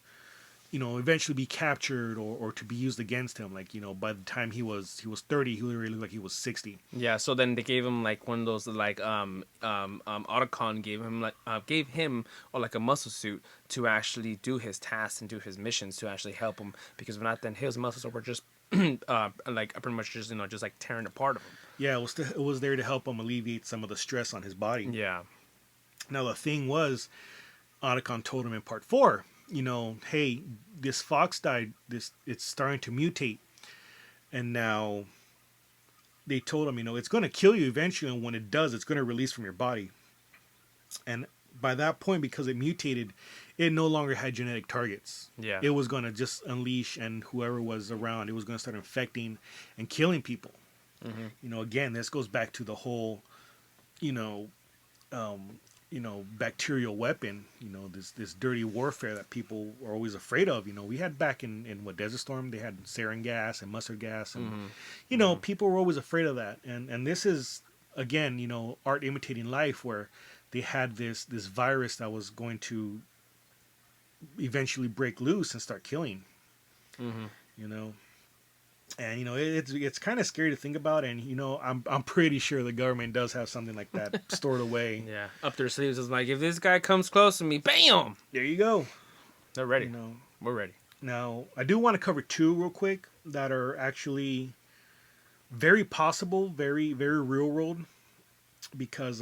[SPEAKER 2] eventually be captured or to be used against him. Like, by the time he was 30, he literally looked like he was 60.
[SPEAKER 3] Yeah, so then they gave him like one of those like Otacon gave him or like a muscle suit to actually do his tasks and do his missions to actually help him, because if not, then his muscles were just like pretty much just just like tearing apart of him.
[SPEAKER 2] Yeah, it was there to help him alleviate some of the stress on his body.
[SPEAKER 3] Yeah.
[SPEAKER 2] Now the thing was, Otacon told him in part 4, hey, this fox died. It's starting to mutate, and now they told him, it's going to kill you eventually, and when it does, it's going to release from your body. And by that point, because it mutated, it no longer had genetic targets.
[SPEAKER 3] Yeah.
[SPEAKER 2] It was going to just unleash, and whoever was around, it was going to start infecting and killing people. Again, this goes back to the whole, bacterial weapon, this dirty warfare that people are always afraid of. We had back in Desert Storm, they had sarin gas and mustard gas, and people were always afraid of that. And this is, again, art imitating life, where they had this virus that was going to eventually break loose and start killing. And it's kind of scary to think about, and I'm pretty sure the government does have something like that stored away.
[SPEAKER 3] Yeah, up their sleeves. Is like, if this guy comes close to me, bam!
[SPEAKER 2] There you go.
[SPEAKER 3] They're ready. We're ready.
[SPEAKER 2] Now, I do want to cover 2 real quick that are actually very possible, very very real world, because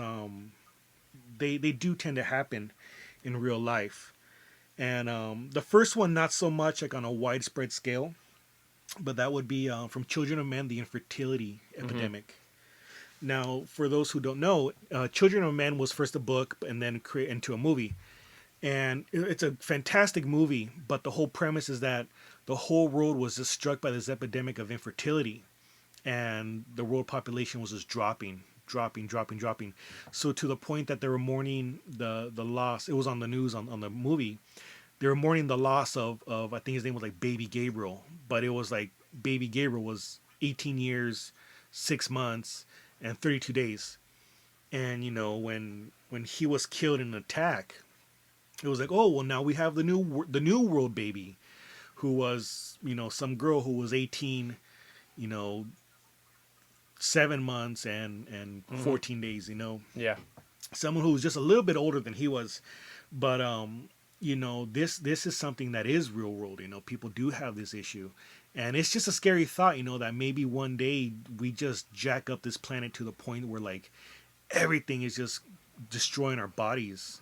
[SPEAKER 2] they do tend to happen in real life. And the first one, not so much like on a widespread scale, but that would be from Children of Men, the infertility epidemic. Now, for those who don't know, Children of Men was first a book and then created into a movie. And it's a fantastic movie, but the whole premise is that the whole world was just struck by this epidemic of infertility. And the world population was just dropping. So to the point that they were mourning the loss. It was on the news on the movie. They were mourning the loss of I think his name was like Baby Gabriel, but it was like Baby Gabriel was 18 years, 6 months, and 32 days. And when he was killed in an attack, it was like, oh well, now we have the new world baby, who was some girl who was 18, 7 months and 14 days.
[SPEAKER 3] Yeah.
[SPEAKER 2] Someone who was just a little bit older than he was, but this is something that is real world. People do have this issue, and it's just a scary thought, that maybe one day we just jack up this planet to the point where like everything is just destroying our bodies.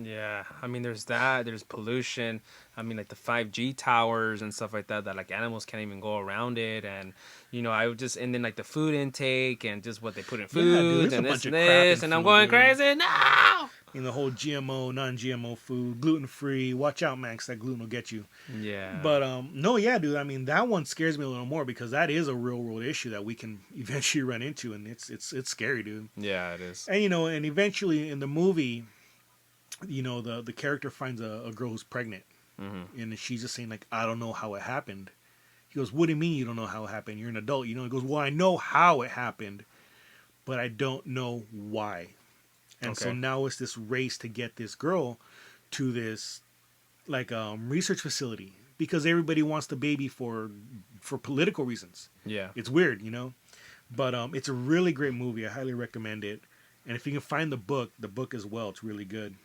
[SPEAKER 3] Yeah, I mean, there's that. There's pollution. I mean, like the 5G towers and stuff like that. That like animals can't even go around it, and I would just, and then like the food intake and just what they put in food and this, and I'm going crazy now.
[SPEAKER 2] The whole GMO, non-GMO food, gluten-free. Watch out, man, 'cause that gluten will get you.
[SPEAKER 3] Yeah.
[SPEAKER 2] But no, yeah, dude. I mean, that one scares me a little more because that is a real-world issue that we can eventually run into, and it's scary, dude.
[SPEAKER 3] Yeah, it is.
[SPEAKER 2] And and eventually in the movie, the character finds a girl who's pregnant, and she's just saying like, I don't know how it happened. He goes, what do you mean you don't know how it happened? You're an adult. He goes, well, I know how it happened, but I don't know why. And so now it's this race to get this girl to this like research facility, because everybody wants the baby for political reasons.
[SPEAKER 3] Yeah.
[SPEAKER 2] It's weird, but it's a really great movie. I highly recommend it. And if you can find the book as well, it's really good.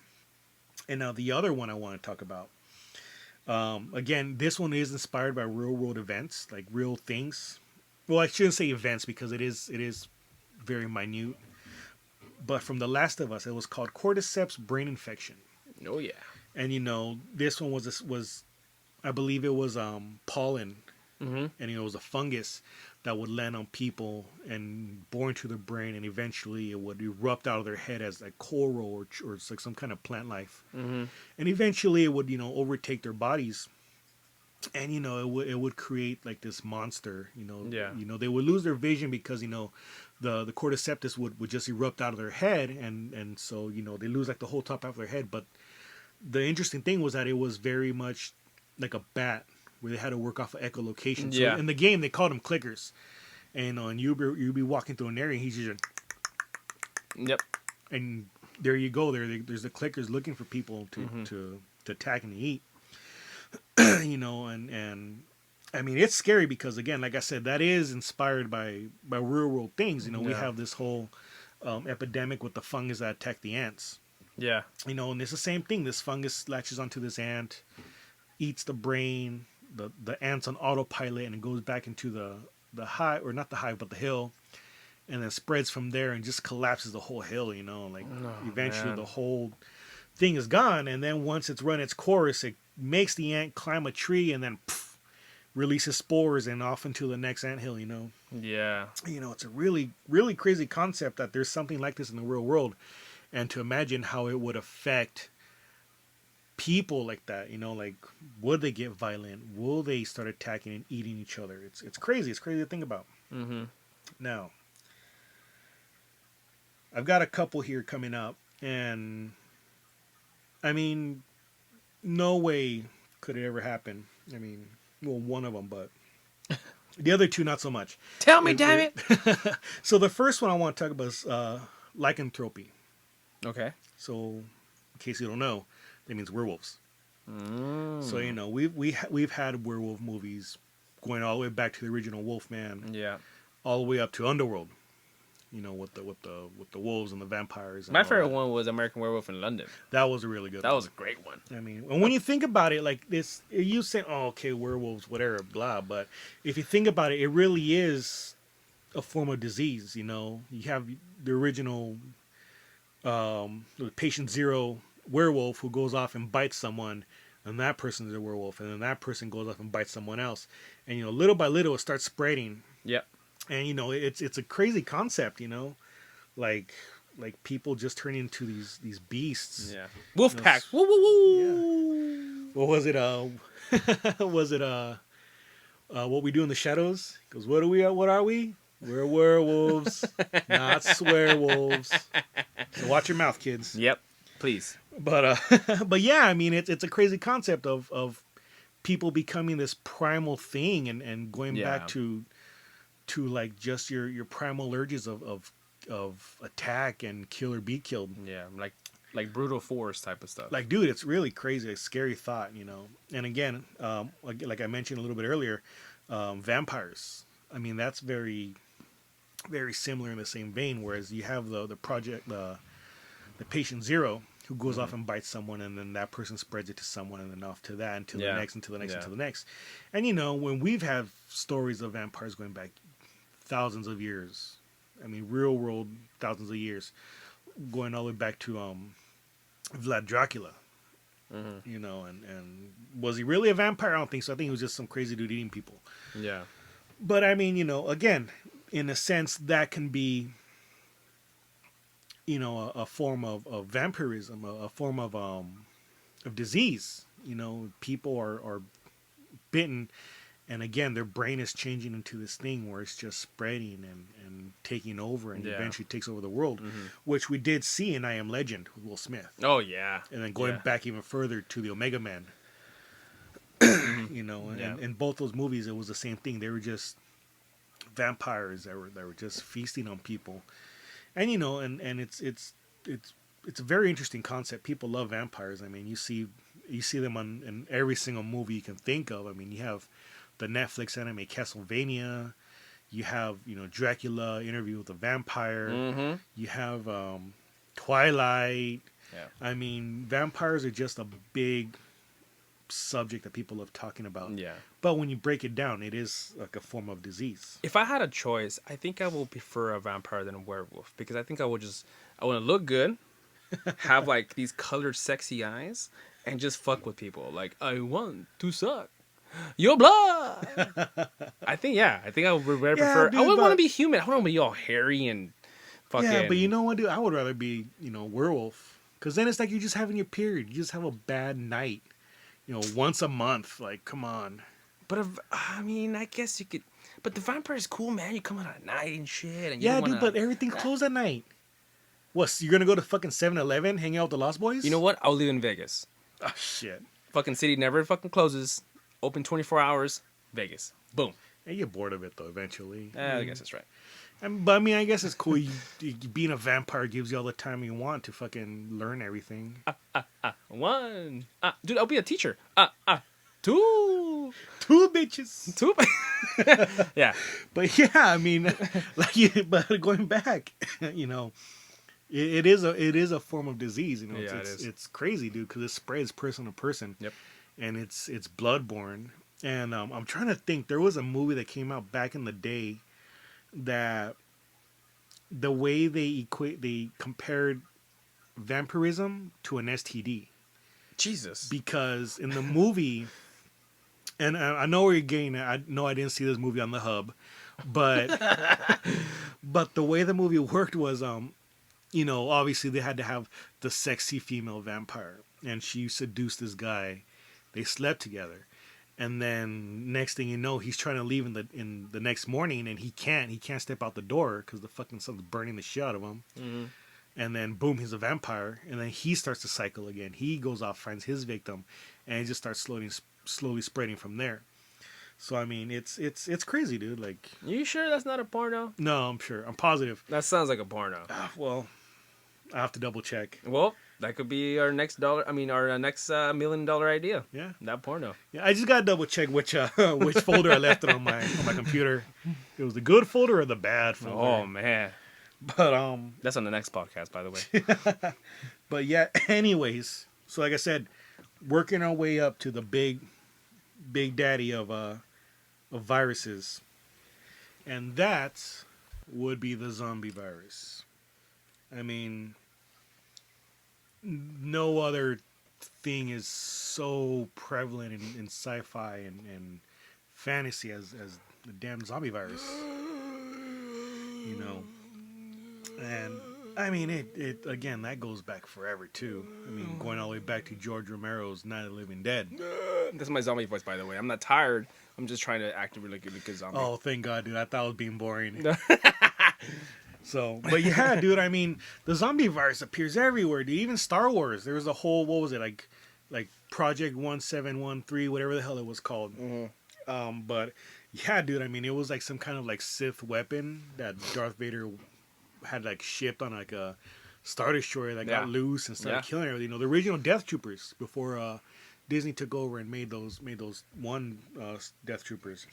[SPEAKER 2] And now the other one I want to talk about. Again, this one is inspired by real world events, like real things. Well, I shouldn't say events because it is very minute. But from The Last of Us, it was called Cordyceps brain infection.
[SPEAKER 3] Oh yeah.
[SPEAKER 2] And this one was I believe it was pollen, and it was a fungus that would land on people and bore into their brain, and eventually it would erupt out of their head as like coral or it's like some kind of plant life, and eventually it would overtake their bodies, and it would create like this monster. They would lose their vision because the cordyceps would just erupt out of their head, and so they lose like the whole top half of their head. But the interesting thing was that it was very much like a bat, where they had to work off of echolocation. So in the game they called them clickers, and you'll be walking through an area, and he's just,
[SPEAKER 3] Yep.
[SPEAKER 2] and there you go. There's the clickers looking for people to attack and to eat. And I mean, it's scary because, again, like I said, that is inspired by real world things. We have this whole epidemic with the fungus that attacked the ants.
[SPEAKER 3] Yeah.
[SPEAKER 2] And it's the same thing. This fungus latches onto this ant, eats the brain. The ant's on autopilot, and it goes back into the hive, or not the hive, but the hill, and then spreads from there and just collapses the whole hill. Eventually
[SPEAKER 3] man.
[SPEAKER 2] the whole thing is gone, and then once it's run its course, it makes the ant climb a tree, and then releases spores and off into the next anthill.
[SPEAKER 3] Yeah.
[SPEAKER 2] It's a really, really crazy concept that there's something like this in the real world, and to imagine how it would affect people like that. Like, would they get violent? Will they start attacking and eating each other? It's crazy. It's crazy to think about.
[SPEAKER 3] Mm-hmm.
[SPEAKER 2] Now, I've got a couple here coming up, and I mean, no way could it ever happen. I mean, well, one of them, but the other two, not so much.
[SPEAKER 3] Tell me, damn it.
[SPEAKER 2] So the first one I want to talk about is lycanthropy.
[SPEAKER 3] Okay.
[SPEAKER 2] So, in case you don't know, that means werewolves. So we've had werewolf movies going all the way back to the original Wolfman.
[SPEAKER 3] Yeah.
[SPEAKER 2] All the way up to Underworld. With the wolves and the vampires. And
[SPEAKER 3] my favorite one was American Werewolf in London.
[SPEAKER 2] That was a really good one.
[SPEAKER 3] That was a great one.
[SPEAKER 2] I mean, and when you think about it, like this, you say, "Oh, okay, werewolves, whatever, blah." But if you think about it, it really is a form of disease. You have the original patient zero werewolf who goes off and bites someone, and that person is a werewolf, and then that person goes off and bites someone else, and little by little it starts spreading.
[SPEAKER 3] Yep.
[SPEAKER 2] And it's a crazy concept, like people just turn into these beasts.
[SPEAKER 3] Yeah. Wolf pack. Woo woo woo.
[SPEAKER 2] Yeah. What was it? Was it What We Do in the Shadows? Because what are we? We're werewolves, not swearwolves. So watch your mouth, kids.
[SPEAKER 3] Yep. Please.
[SPEAKER 2] But but yeah, I mean it's a crazy concept of people becoming this primal thing and going back to like just your primal urges of attack and kill or be killed.
[SPEAKER 3] Yeah, like brutal force type of stuff.
[SPEAKER 2] Like, dude, it's really crazy. A scary thought, And again, like I mentioned a little bit earlier, vampires. I mean, that's very, very similar in the same vein. Whereas you have the patient zero who goes off and bites someone, and then that person spreads it to someone, and then off to that, until the next, until the next, until the next. And when we've had stories of vampires going back thousands of years, I mean, real world thousands of years, going all the way back to Vlad Dracula. And was he really a vampire? I don't think so. I think he was just some crazy dude eating people.
[SPEAKER 3] Yeah.
[SPEAKER 2] But I mean, again, in a sense, that can be, a form of vampirism, a form of disease. People are bitten, and again, their brain is changing into this thing where it's just spreading and taking over, and eventually takes over the world, which we did see in I Am Legend with Will Smith.
[SPEAKER 3] Oh yeah.
[SPEAKER 2] And then going back even further to the Omega Man. And in both those movies, it was the same thing. They were just vampires that were just feasting on people, and and it's a very interesting concept. People love vampires. I mean, you see them in every single movie you can think of. I mean, you have the Netflix anime Castlevania. You have Dracula, Interview with the Vampire. You have Twilight.
[SPEAKER 3] Yeah.
[SPEAKER 2] I mean, vampires are just a big subject that people love talking about.
[SPEAKER 3] Yeah.
[SPEAKER 2] But when you break it down, it is like a form of disease.
[SPEAKER 3] If I had a choice, I think I will prefer a vampire than a werewolf, because I think I want to look good, have like these colored sexy eyes, and just fuck with people. Like, I want to suck your blood. I think I would prefer.
[SPEAKER 2] Dude,
[SPEAKER 3] I wouldn't want to be human. I don't want to be all hairy and fucking.
[SPEAKER 2] Yeah, but you know what, dude? I would rather be, werewolf. Because then it's like you're just having your period. You just have a bad night. Once a month. Like, come on.
[SPEAKER 3] But I mean, I guess you could. But the vampire is cool, man. You come out at night and shit. And
[SPEAKER 2] yeah, dude, but everything's closed at night. What, so you're going to go to fucking 7-Eleven, hang out with the Lost Boys?
[SPEAKER 3] You know what? I'll live in Vegas.
[SPEAKER 2] Oh, shit.
[SPEAKER 3] Fucking city never fucking closes. Open 24 hours. Vegas. Boom.
[SPEAKER 2] And you get bored of it though eventually.
[SPEAKER 3] I guess that's right.
[SPEAKER 2] But I mean, I guess it's cool. Being a vampire gives you all the time you want to fucking learn everything.
[SPEAKER 3] One. Dude, I'll be a teacher. Two.
[SPEAKER 2] Two bitches.
[SPEAKER 3] Two. Yeah.
[SPEAKER 2] But yeah, I mean, but going back, you know, it is a form of disease. You know,
[SPEAKER 3] Yeah,
[SPEAKER 2] it's crazy, dude, because it spreads person to person.
[SPEAKER 3] Yep.
[SPEAKER 2] And it's bloodborne. And I'm trying to think. There was a movie that came out back in the day that the way they compared vampirism to an STD.
[SPEAKER 3] Jesus.
[SPEAKER 2] Because in the movie, and I know where you're getting at. I know I didn't see this movie on the hub, but but the way the movie worked was, you know, obviously they had to have the sexy female vampire, and she seduced this guy. They slept together. And then next thing you know, he's trying to leave in the next morning, and he can't step out the door because the fucking sun's burning the shit out of him. Mm-hmm. And then boom, he's a vampire, and then he starts to cycle again. He goes off, finds his victim, and it just starts slowly spreading from there. So I mean, it's crazy, dude. Like,
[SPEAKER 3] you sure that's not a porno?
[SPEAKER 2] No, I'm sure. I'm positive.
[SPEAKER 3] That sounds like a porno.
[SPEAKER 2] Well, I have to double check.
[SPEAKER 3] Well, that could be our next $1 $1 million idea.
[SPEAKER 2] Yeah,
[SPEAKER 3] that porno.
[SPEAKER 2] Yeah, I just gotta double check which folder I left it on my computer. It was the good folder or the bad folder.
[SPEAKER 3] Oh man.
[SPEAKER 2] But
[SPEAKER 3] that's on the next podcast, by the way.
[SPEAKER 2] But yeah, anyways, so like I said, working our way up to the big daddy of viruses, and that would be the zombie virus. I mean, no other thing is so prevalent in sci-fi and fantasy as the damn zombie virus. You know, and I mean it again. That goes back forever too. I mean, going all the way back to George Romero's Night of the Living Dead.
[SPEAKER 3] That's my zombie voice, by the way. I'm not tired. I'm just trying to act really good because zombie.
[SPEAKER 2] Oh, thank God, dude! I thought I was being boring. So, but yeah, dude. I mean, the zombie virus appears everywhere, dude. Even Star Wars. There was a whole, what was it, like Project 1713, whatever the hell it was called. Mm-hmm. But yeah, dude. I mean, it was like some kind of like Sith weapon that Darth Vader had like shipped on like a Star Destroyer that got loose and started killing everything. You know, the original Death Troopers before Disney took over and made those one Death Troopers.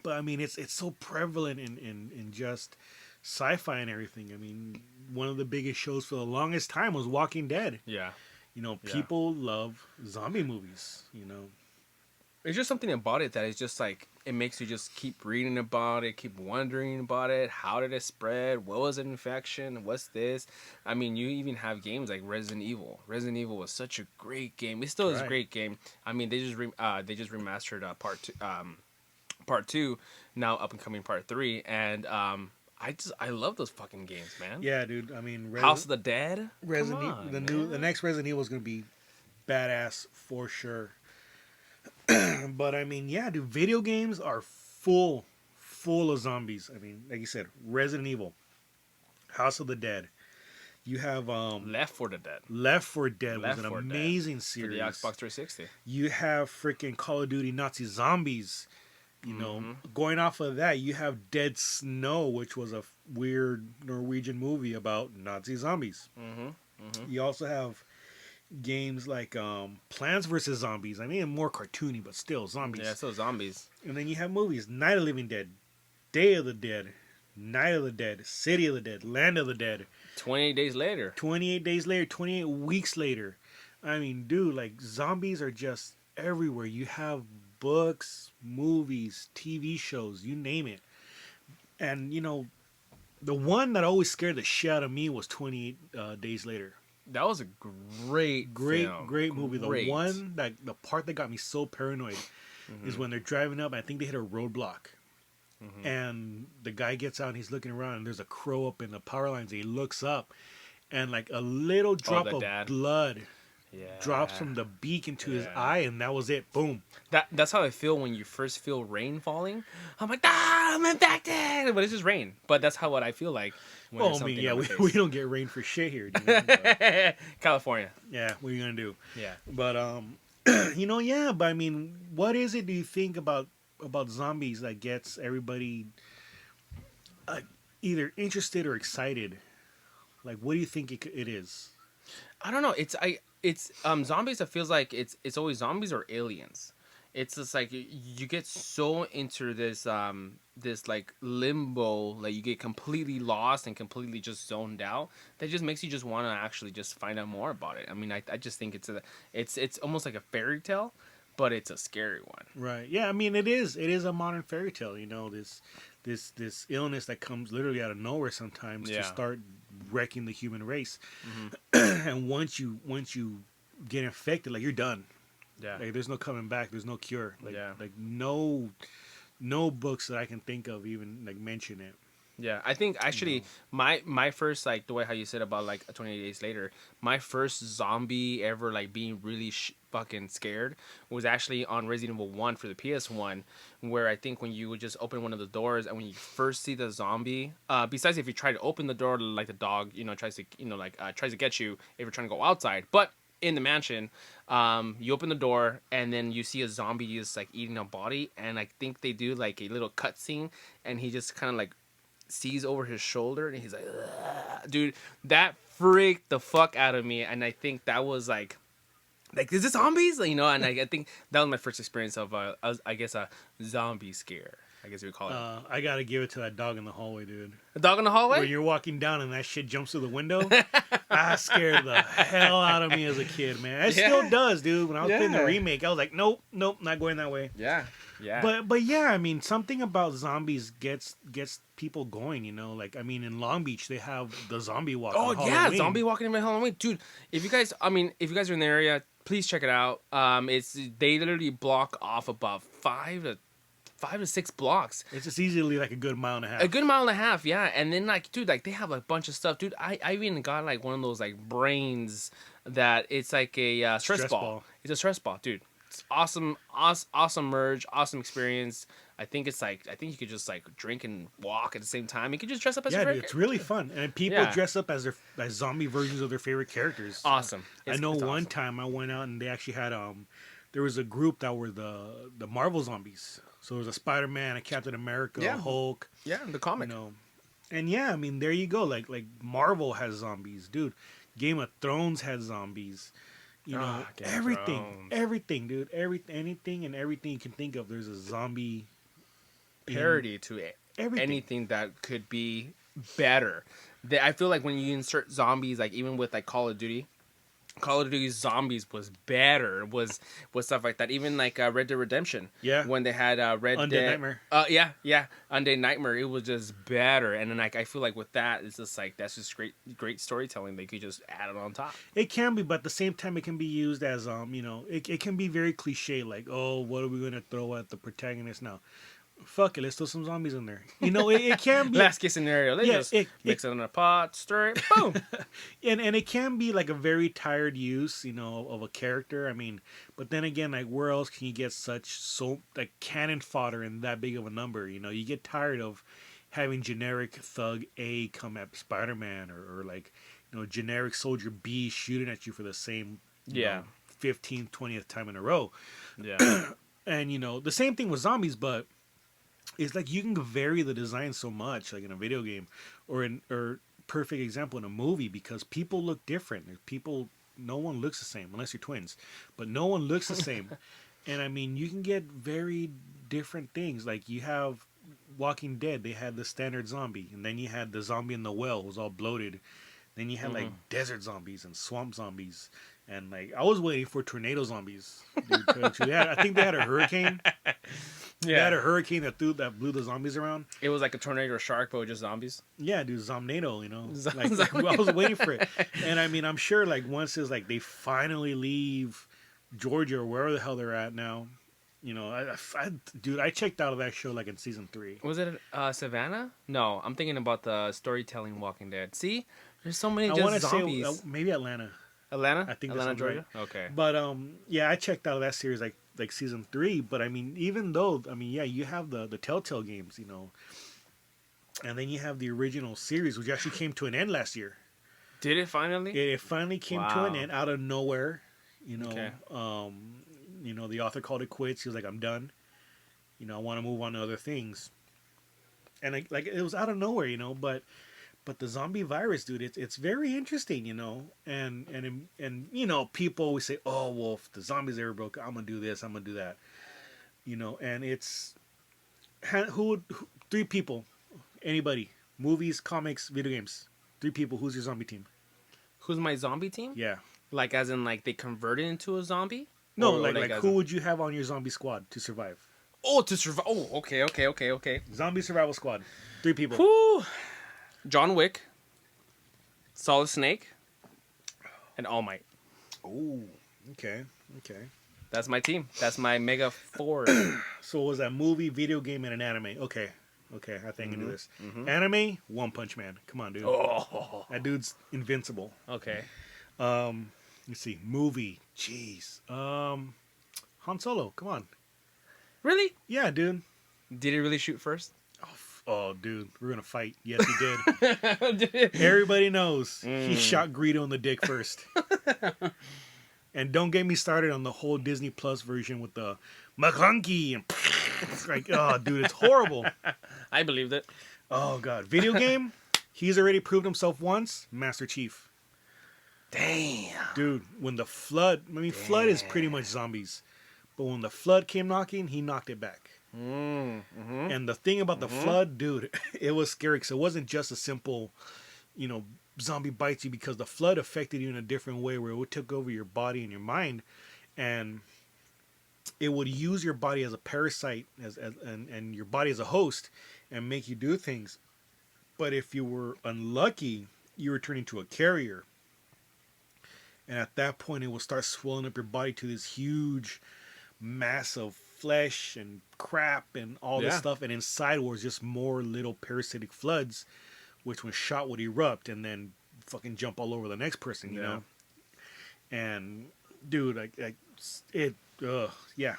[SPEAKER 2] But I mean, it's so prevalent in just sci-fi and everything. I mean, one of the biggest shows for the longest time was Walking Dead.
[SPEAKER 3] Yeah.
[SPEAKER 2] You know, people love zombie movies, you know.
[SPEAKER 3] There's just something about it that is just like, it makes you just keep reading about it, keep wondering about it. How did it spread? What was an infection? What's this? I mean, you even have games like Resident Evil. Resident Evil was such a great game. It still is a great game. I mean, they just remastered part 2, now up and coming part 3, and I love those fucking games, man.
[SPEAKER 2] Yeah, dude. I mean,
[SPEAKER 3] House of the Dead.
[SPEAKER 2] The next Resident Evil is gonna be badass for sure. But I mean, yeah, dude. Video games are full of zombies. I mean, like you said, Resident Evil, House of the Dead. You have
[SPEAKER 3] Left 4 Dead.
[SPEAKER 2] Left 4 Dead was an amazing series
[SPEAKER 3] for the Xbox 360.
[SPEAKER 2] You have freaking Call of Duty Nazi Zombies. You know, going off of that, you have Dead Snow, which was a weird Norwegian movie about Nazi zombies. You also have games like Plants vs. Zombies. I mean, more cartoony, but still zombies.
[SPEAKER 3] Yeah, still zombies.
[SPEAKER 2] And then you have movies: Night of the Living Dead, Day of the Dead, Night of the Dead, City of the Dead, Land of the Dead.
[SPEAKER 3] 28 days later.
[SPEAKER 2] 28 days later. 28 weeks later. I mean, dude, like zombies are just everywhere. You have books, movies, TV shows, you name it. And, you know, the one that always scared the shit out of me was 28 Days Later.
[SPEAKER 3] That was a great
[SPEAKER 2] movie. The part that got me so paranoid is when they're driving up, I think they hit a roadblock. And the guy gets out and he's looking around and there's a crow up in the power lines. And he looks up and like a little drop of blood drops from the beak into his eye, and that was it. Boom.
[SPEAKER 3] That's how I feel when you first feel rain falling. I'm like, I'm infected, but it's just rain. But that's what I feel like.
[SPEAKER 2] Well, I mean, we don't get rain for shit here, dude.
[SPEAKER 3] California.
[SPEAKER 2] Yeah, what are you gonna do?
[SPEAKER 3] Yeah.
[SPEAKER 2] But but I mean, what is it? Do you think about about zombies that gets everybody either interested or excited? Like, what do you think it is?
[SPEAKER 3] I don't know. It's zombies. It feels like it's always zombies or aliens. It's just like you get so into this like limbo, like you get completely lost and completely just zoned out. That just makes you just want to actually just find out more about it. I mean, I just think it's almost like a fairy tale, but it's a scary one.
[SPEAKER 2] Right. Yeah. I mean, it is. It is a modern fairy tale. This illness that comes literally out of nowhere sometimes to
[SPEAKER 3] Yeah.
[SPEAKER 2] start wrecking the human race. And once you get infected, like you're done.
[SPEAKER 3] Yeah.
[SPEAKER 2] Like there's no coming back. There's no cure. Like
[SPEAKER 3] Yeah.
[SPEAKER 2] like no books that I can think of even like mention it.
[SPEAKER 3] Yeah, I think actually my first, like the way how you said about like 28 days later, my first zombie ever like being really fucking scared was actually on Resident Evil 1 for the PS1, where I think when you would just open one of the doors and when you first see the zombie, besides if you try to open the door like the dog, tries to tries to get you if you're trying to go outside, but in the mansion, you open the door and then you see a zombie just like eating a body, and I think they do like a little cutscene, and he just kind of like sees over his shoulder and he's like, ugh. Dude, that freaked the fuck out of me, and I think that was like is this zombies, and I think that was my first experience of I guess a zombie scare, I guess you would call it.
[SPEAKER 2] I gotta give it to that dog in the hallway, dude.
[SPEAKER 3] A dog in the hallway
[SPEAKER 2] When you're walking down and that shit jumps through the window, that scared the hell out of me as a kid, man. It still does, dude. When I was playing the remake, I was like, nope, not going that way.
[SPEAKER 3] Yeah.
[SPEAKER 2] But yeah, I mean, something about zombies gets people going, Like, I mean, in Long Beach, they have the zombie walk.
[SPEAKER 3] Oh
[SPEAKER 2] on
[SPEAKER 3] yeah,
[SPEAKER 2] Halloween.
[SPEAKER 3] zombie walking in Halloween, dude. If you guys are in the area, please check it out. They literally block off about 5 to 6 blocks.
[SPEAKER 2] It's just easily like a good mile and a half.
[SPEAKER 3] A good mile and a half, yeah. And then like, dude, like they have a bunch of stuff, dude. I even got like one of those like brains that it's like a stress ball. It's a stress ball, dude. It's awesome merge, awesome experience. I think you could just like drink and walk at the same time. You could just dress up as
[SPEAKER 2] dude, it's really fun, and people dress up as as zombie versions of their favorite characters.
[SPEAKER 3] Awesome.
[SPEAKER 2] I know one time I went out and they actually had there was a group that were the Marvel zombies. So there was a Spider-Man, a Captain America, a Hulk.
[SPEAKER 3] Yeah, the comic.
[SPEAKER 2] And yeah, I mean, there you go. Like Marvel has zombies, dude. Game of Thrones has zombies. Everything, dude. Anything and everything you can think of. There's a zombie
[SPEAKER 3] parody to anything that could be better. I feel like when you insert zombies, like even with like Call of Duty Zombies was better, was stuff like that. Even like Red Dead Redemption, when they had
[SPEAKER 2] Undead Nightmare,
[SPEAKER 3] Undead Nightmare, it was just better. And then like I feel like with that, it's just like that's just great storytelling. They could just add it on top.
[SPEAKER 2] It can be, but at the same time, it can be used as it can be very cliche. Like, oh, what are we gonna throw at the protagonist now? Fuck it, let's throw some zombies in there. It can be
[SPEAKER 3] last case scenario. Mix it in a pot, stir it, boom.
[SPEAKER 2] and it can be like a very tired use, of a character. I mean, but then again, like where else can you get like cannon fodder in that big of a number? You get tired of having generic thug A come at Spider-Man or like generic soldier B shooting at you for the same 15th, 20th time in a row.
[SPEAKER 3] Yeah.
[SPEAKER 2] And the same thing with zombies, but it's like you can vary the design so much, like in a video game, or perfect example in a movie, because people look different. No one looks the same unless you're twins, but no one looks the same. And I mean, you can get very different things. Like you have Walking Dead, they had the standard zombie, and then you had the zombie in the well, it was all bloated. Then you had like desert zombies and swamp zombies, and like I was waiting for tornado zombies. Dude, I think they had a hurricane. They had a hurricane that blew the zombies around.
[SPEAKER 3] It was like a tornado shark, but with just zombies.
[SPEAKER 2] Yeah, dude, Zomnado, I was waiting for it, and I mean, I'm sure like once it's like they finally leave Georgia or wherever the hell they're at now. I checked out of that show like in season 3.
[SPEAKER 3] Was it Savannah? No, I'm thinking about the storytelling Walking Dead. See, there's so many zombies.
[SPEAKER 2] Say maybe Atlanta.
[SPEAKER 3] I
[SPEAKER 2] think
[SPEAKER 3] Atlanta, Georgia.
[SPEAKER 2] Right.
[SPEAKER 3] Okay.
[SPEAKER 2] But I checked out of that series like season 3. But I mean, even though you have the Telltale games, and then you have the original series, which actually came to an end last year.
[SPEAKER 3] Did it finally?
[SPEAKER 2] It finally came to an end out of nowhere.
[SPEAKER 3] Okay.
[SPEAKER 2] The author called it quits. He was like, I'm done. I want to move on to other things. And like it was out of nowhere, but the zombie virus, dude, it's very interesting, and people always say, oh, well, if the zombies ever broke, I'm gonna do this, I'm gonna do that, and it's three people, anybody, movies, comics, video games, three people. Who's your zombie team?
[SPEAKER 3] Who's my zombie team?
[SPEAKER 2] Yeah.
[SPEAKER 3] Like as in like they converted into a zombie?
[SPEAKER 2] No, like who would you have on your zombie squad to survive?
[SPEAKER 3] Oh, to survive. Oh, okay.
[SPEAKER 2] Zombie survival squad, three people.
[SPEAKER 3] Whew. John Wick, Solid Snake, and All Might.
[SPEAKER 2] Oh, okay.
[SPEAKER 3] That's my team. That's my Mega 4.
[SPEAKER 2] So it was that movie, video game, and an anime. Okay, I think I can do this. Anime, One Punch Man. Come on, dude.
[SPEAKER 3] Oh.
[SPEAKER 2] That dude's invincible.
[SPEAKER 3] Okay.
[SPEAKER 2] Let's see. Movie. Jeez. Han Solo. Come on.
[SPEAKER 3] Really?
[SPEAKER 2] Yeah, dude.
[SPEAKER 3] Did he really shoot first?
[SPEAKER 2] Oh, dude. We're going to fight. Yes, he did. Everybody knows he shot Greedo in the dick first. And don't get me started on the whole Disney Plus version with the McClunky and like, oh, dude, it's horrible.
[SPEAKER 3] I believed it.
[SPEAKER 2] Oh, God. Video game? He's already proved himself once. Master Chief.
[SPEAKER 3] Damn.
[SPEAKER 2] Dude, when the Flood... Flood is pretty much zombies. But when the Flood came knocking, he knocked it back. And the thing about the Flood, dude, it was scary because it wasn't just a simple, zombie bites you, because the Flood affected you in a different way where it took over your body and your mind. And it would use your body as a parasite and your body as a host and make you do things. But if you were unlucky, you were turned into a carrier. And at that point, it will start swelling up your body to this huge mass of flesh and crap and all this stuff. And inside was just more little parasitic floods, which when shot would erupt and then fucking jump all over the next person, you know? And, dude, yeah.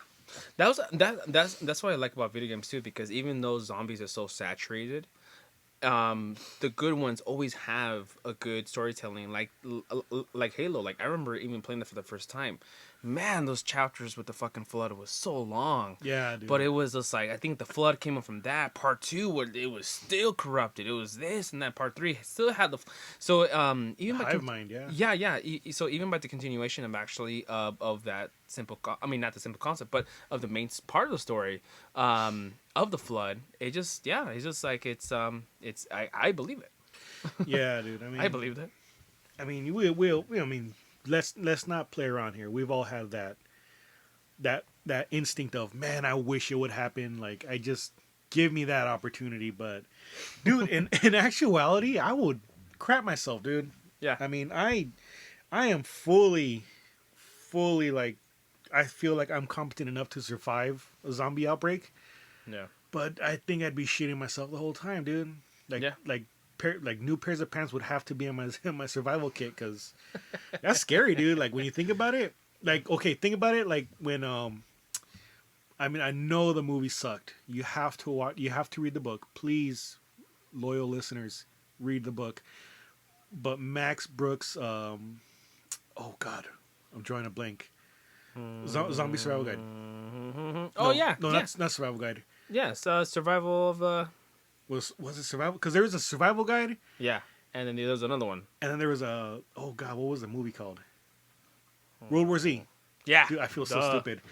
[SPEAKER 3] That's what I like about video games, too, because even though zombies are so saturated, the good ones always have a good storytelling, like Halo. Like I remember even playing that for the first time. Man, those chapters with the fucking Flood was so long.
[SPEAKER 2] Yeah, dude.
[SPEAKER 3] But it was just like, I think the Flood came up from that part 2 where it was still corrupted. It was this, and that part 3 still had the. So even by
[SPEAKER 2] Hive mind, yeah.
[SPEAKER 3] Yeah. So even by the continuation of actually of that simple, not the simple concept, but of the main part of the story, of the Flood, it's just like I believe it.
[SPEAKER 2] Yeah, dude.
[SPEAKER 3] I believed it.
[SPEAKER 2] Let's not play around here. We've all had that instinct of, man, I wish it would happen. Like, I just give me that opportunity. But, dude, in actuality, I would crap myself, dude.
[SPEAKER 3] Yeah.
[SPEAKER 2] I am fully like, I feel like I'm competent enough to survive a zombie outbreak.
[SPEAKER 3] Yeah.
[SPEAKER 2] But I think I'd be shitting myself the whole time, dude. Like new pairs of pants would have to be in my survival kit, because that's scary, dude. Like when you think about it, think about it. Like when I know the movie sucked. You have to watch. You have to read the book, please, loyal listeners. Read the book. But Max Brooks, oh God, I'm drawing a blank. Zombie Survival Guide. That's not Survival Guide.
[SPEAKER 3] Yeah, so Survival of
[SPEAKER 2] Was it Survival? Because there was a Survival Guide.
[SPEAKER 3] Yeah, and then there was another one.
[SPEAKER 2] And then there was oh God, what was the movie called? World War Z.
[SPEAKER 3] Yeah.
[SPEAKER 2] Dude, I feel so stupid.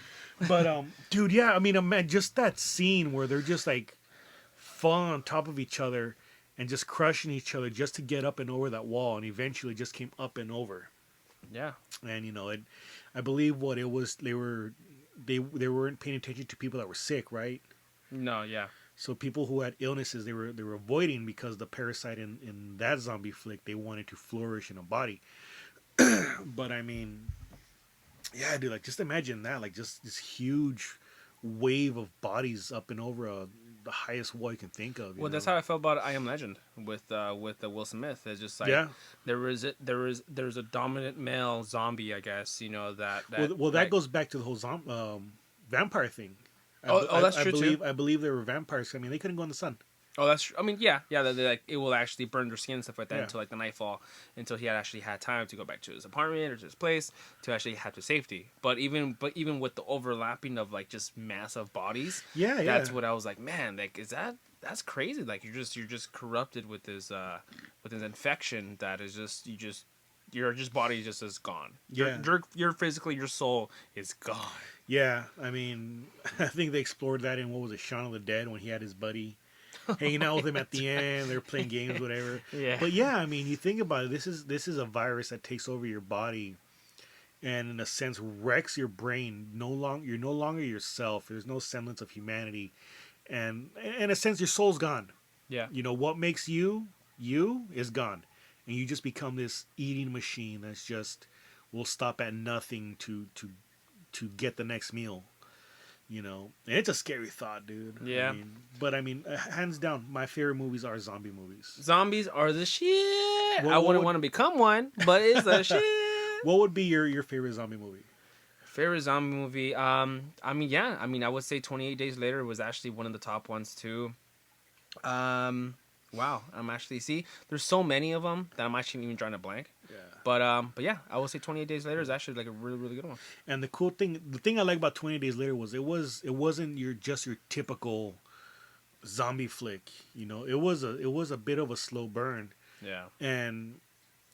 [SPEAKER 2] But dude, yeah, man, just that scene where they're just like falling on top of each other and just crushing each other just to get up and over that wall, and eventually just came up and over.
[SPEAKER 3] Yeah.
[SPEAKER 2] And I believe what it was, they weren't paying attention to people that were sick, right?
[SPEAKER 3] No, yeah.
[SPEAKER 2] So people who had illnesses, they were avoiding, because the parasite in that zombie flick, they wanted to flourish in a body. But yeah, dude, like just imagine that, like just this huge wave of bodies up and over the highest wall you can think of.
[SPEAKER 3] That's how I felt about I Am Legend with Will Smith. It's just like there's a dominant male zombie, I guess. That
[SPEAKER 2] goes back to the whole vampire thing.
[SPEAKER 3] That's true too.
[SPEAKER 2] I believe they were vampires. They couldn't go in the sun.
[SPEAKER 3] Oh, that's. I mean, yeah. Like it will actually burn their skin and stuff like that
[SPEAKER 2] Yeah.
[SPEAKER 3] until like the nightfall, until he had actually had time to go back to his apartment or to his place to actually have to safety. But even with the overlapping of like just massive bodies,
[SPEAKER 2] Yeah,
[SPEAKER 3] that's what I was like, man, like that's crazy. Like you're just corrupted with this infection that is just your body just is gone.
[SPEAKER 2] Yeah.
[SPEAKER 3] Your physically your soul is gone.
[SPEAKER 2] Yeah, I mean, I think they explored that in what was it, Shaun of the Dead, when he had his buddy hanging out with him at the end. They're playing games, whatever.
[SPEAKER 3] Yeah.
[SPEAKER 2] But yeah, I mean, you think about it. This is a virus that takes over your body, and in a sense wrecks your brain. You're no longer yourself. There's no semblance of humanity, and in a sense, your soul's gone.
[SPEAKER 3] Yeah.
[SPEAKER 2] You know what makes you is gone, and you just become this eating machine that's just will stop at nothing to get the next meal. You know, and it's a scary thought, dude.
[SPEAKER 3] Yeah.
[SPEAKER 2] I mean, hands down, my favorite movies are zombie movies.
[SPEAKER 3] Zombies are the shit. I wouldn't want to become one, but it's the shit.
[SPEAKER 2] What would be your favorite zombie movie?
[SPEAKER 3] Favorite zombie movie? I mean, I would say 28 Days Later was actually one of the top ones too. Wow, there's so many of them that I'm actually even drawing a blank.
[SPEAKER 2] Yeah.
[SPEAKER 3] But yeah, I would say 28 Days Later is actually like a really, really good one.
[SPEAKER 2] And the thing I like about 28 Days Later was it wasn't your typical zombie flick. You know, it was a bit of a slow burn.
[SPEAKER 3] Yeah.
[SPEAKER 2] And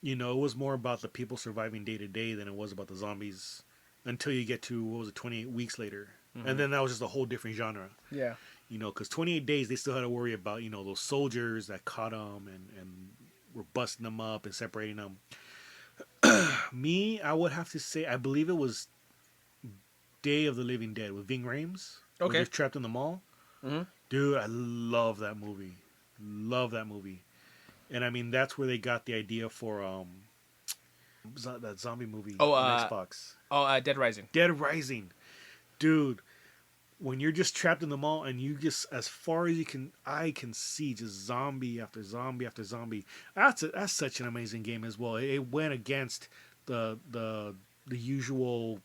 [SPEAKER 2] you know, it was more about the people surviving day to day than it was about the zombies until you get to, what was it, 28 weeks later. Mm-hmm. And then that was just a whole different genre.
[SPEAKER 3] Yeah.
[SPEAKER 2] You know, because 28 days, they still had to worry about, you know, those soldiers that caught them and were busting them up and separating them. Me, I would have to say, I believe it was Day of the Living Dead with Ving Rhames.
[SPEAKER 3] Okay.
[SPEAKER 2] They're trapped in the mall.
[SPEAKER 3] Mm-hmm.
[SPEAKER 2] Dude, I love that movie. Love that movie. And I mean, that's where they got the idea for that zombie movie on Xbox.
[SPEAKER 3] Dead Rising.
[SPEAKER 2] Dead Rising. Dude, when you're just trapped in the mall and you just, as far as I can see just zombie after zombie after zombie. That's such an amazing game as well. It went against the usual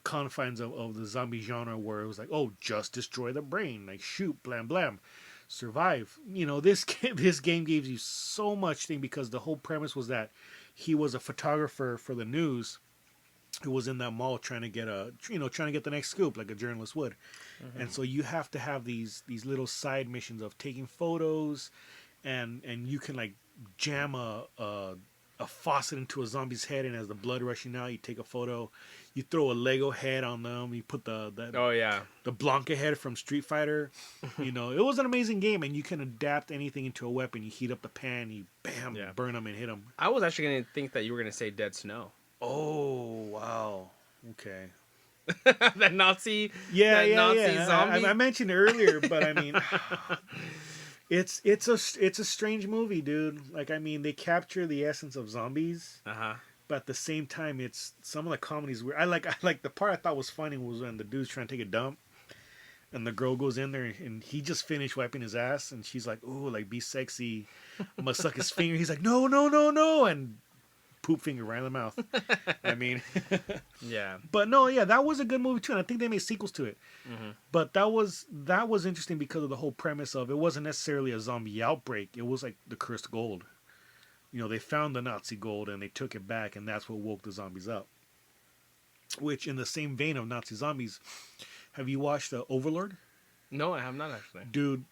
[SPEAKER 2] confines of the zombie genre where it was like, oh, just destroy the brain, like shoot, blam blam, survive. You know, this game gives you so much thing because the whole premise was that he was a photographer for the news who was in that mall trying to get the next scoop like a journalist would. Mm-hmm. And so you have to have these little side missions of taking photos, and you can like jam a faucet into a zombie's head, and as the blood rushing out, you take a photo. You throw a Lego head on them. You put the Blanca head from Street Fighter. You know, it was an amazing game, and you can adapt anything into a weapon. You heat up the pan, you bam, burn them and hit them.
[SPEAKER 3] I was actually gonna think that you were gonna say Dead Snow.
[SPEAKER 2] Oh wow, okay.
[SPEAKER 3] That Nazi,
[SPEAKER 2] Nazi
[SPEAKER 3] zombie.
[SPEAKER 2] I mentioned it earlier, but I mean, it's a strange movie, dude. Like, I mean, they capture the essence of zombies, but at the same time, it's some of the comedies weird. I like the part I thought was funny was when the dude's trying to take a dump, and the girl goes in there and he just finished wiping his ass, and she's like, "Oh, like be sexy," I'm gonna suck his finger. He's like, "No, no, no, no," and poop finger right in the mouth. I mean,
[SPEAKER 3] yeah.
[SPEAKER 2] But no, yeah, that was a good movie too, and I think they made sequels to it. Mm-hmm. But that was interesting because of the whole premise of it wasn't necessarily a zombie outbreak. It was like the cursed gold. You know, they found the Nazi gold and they took it back, and that's what woke the zombies up. Which, in the same vein of Nazi zombies, have you watched Overlord?
[SPEAKER 3] No, I have not actually.
[SPEAKER 2] Dude,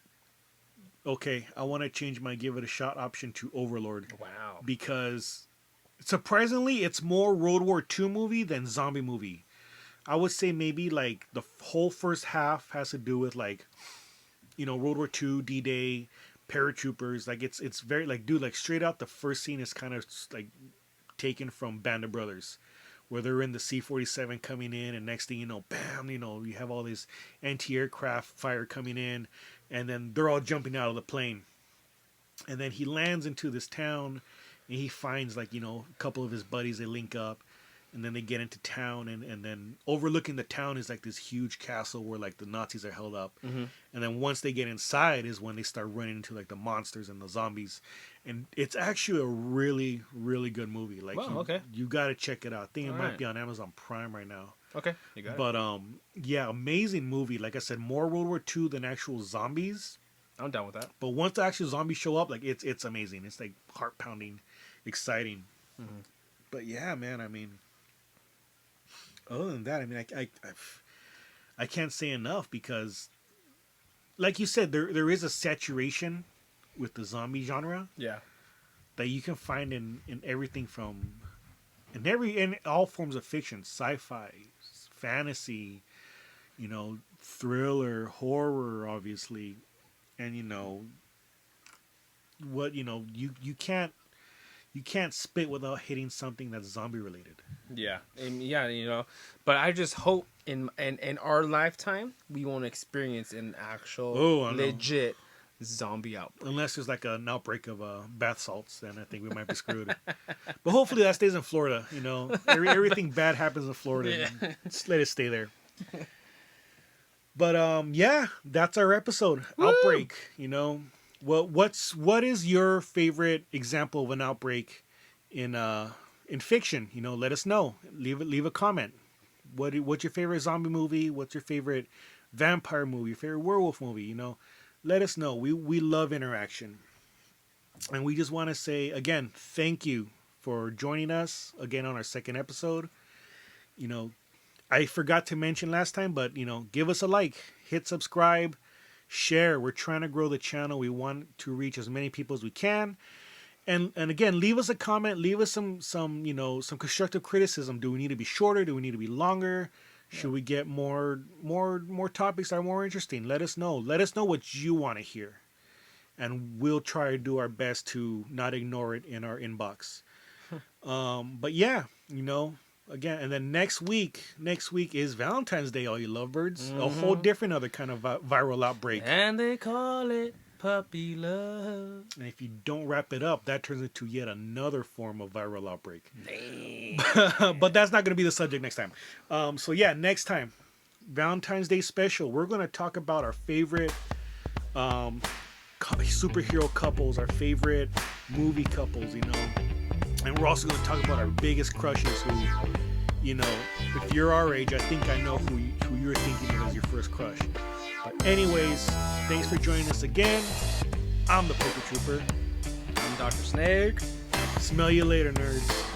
[SPEAKER 2] okay, I want to change my give it a shot option to Overlord.
[SPEAKER 3] Wow.
[SPEAKER 2] Because surprisingly, it's more World War II movie than zombie movie. I would say maybe like the whole first half has to do with like, you know, World War II, D-Day, paratroopers. Like it's very like, dude, like straight out the first scene is kind of like taken from Band of Brothers, where they're in the C-47 coming in, and next thing you know, bam, you know, you have all this anti-aircraft fire coming in, and then they're all jumping out of the plane, and then he lands into this town. And he finds, like, you know, a couple of his buddies, they link up, and then they get into town, and then overlooking the town is, like, this huge castle where, like, the Nazis are held up. Mm-hmm. And then once they get inside is when they start running into, like, the monsters and the zombies. And it's actually a really, really good movie. Like, you got to check it out. I think it might be on Amazon Prime right now.
[SPEAKER 3] Okay, you got it.
[SPEAKER 2] But, yeah, amazing movie. Like I said, more World War II than actual zombies.
[SPEAKER 3] I'm down with that.
[SPEAKER 2] But once the actual zombies show up, like it's amazing. It's like heart pounding, exciting. Mm-hmm. But yeah, man. I mean, other than that, I mean, I can't say enough because, like you said, there is a saturation with the zombie genre.
[SPEAKER 3] Yeah.
[SPEAKER 2] That you can find in everything from in all forms of fiction, sci-fi, fantasy, thriller, horror, obviously, and you can't spit without hitting something that's zombie related.
[SPEAKER 3] Yeah, and but I just hope in our lifetime we won't experience an actual legit zombie outbreak.
[SPEAKER 2] Unless there's like an outbreak of bath salts, then I think we might be screwed. But hopefully that stays in Florida. Everything bad happens in Florida. Yeah. Just let it stay there. But yeah, that's our episode. Woo! Outbreak. What is your favorite example of an outbreak in fiction? Let us know. Leave a comment. What's your favorite zombie movie? What's your favorite vampire movie? Your favorite werewolf movie? Let us know. We love interaction. And we just want to say, again, thank you for joining us again on our second episode. I forgot to mention last time, but, give us a like, hit subscribe, share. We're trying to grow the channel. We want to reach as many people as we can. And again, leave us a comment. Leave us some constructive criticism. Do we need to be shorter? Do we need to be longer? Should we get more topics that are more interesting? Let us know. Let us know what you want to hear. And we'll try to do our best to not ignore it in our inbox. But yeah, again, and then next week is Valentine's Day, all you lovebirds. Mm-hmm. A whole different other kind of viral outbreak.
[SPEAKER 3] And they call it puppy love.
[SPEAKER 2] And if you don't wrap it up, that turns into yet another form of viral outbreak. But that's not going to be the subject next time. So yeah, next time, Valentine's Day special, we're going to talk about our favorite superhero couples, our favorite movie couples, And we're also going to talk about our biggest crushes who, if you're our age, I think I know who you're thinking of as your first crush. But anyways, thanks for joining us again. I'm the Pokétrooper.
[SPEAKER 3] I'm Dr. Snake.
[SPEAKER 2] Smell you later, nerds.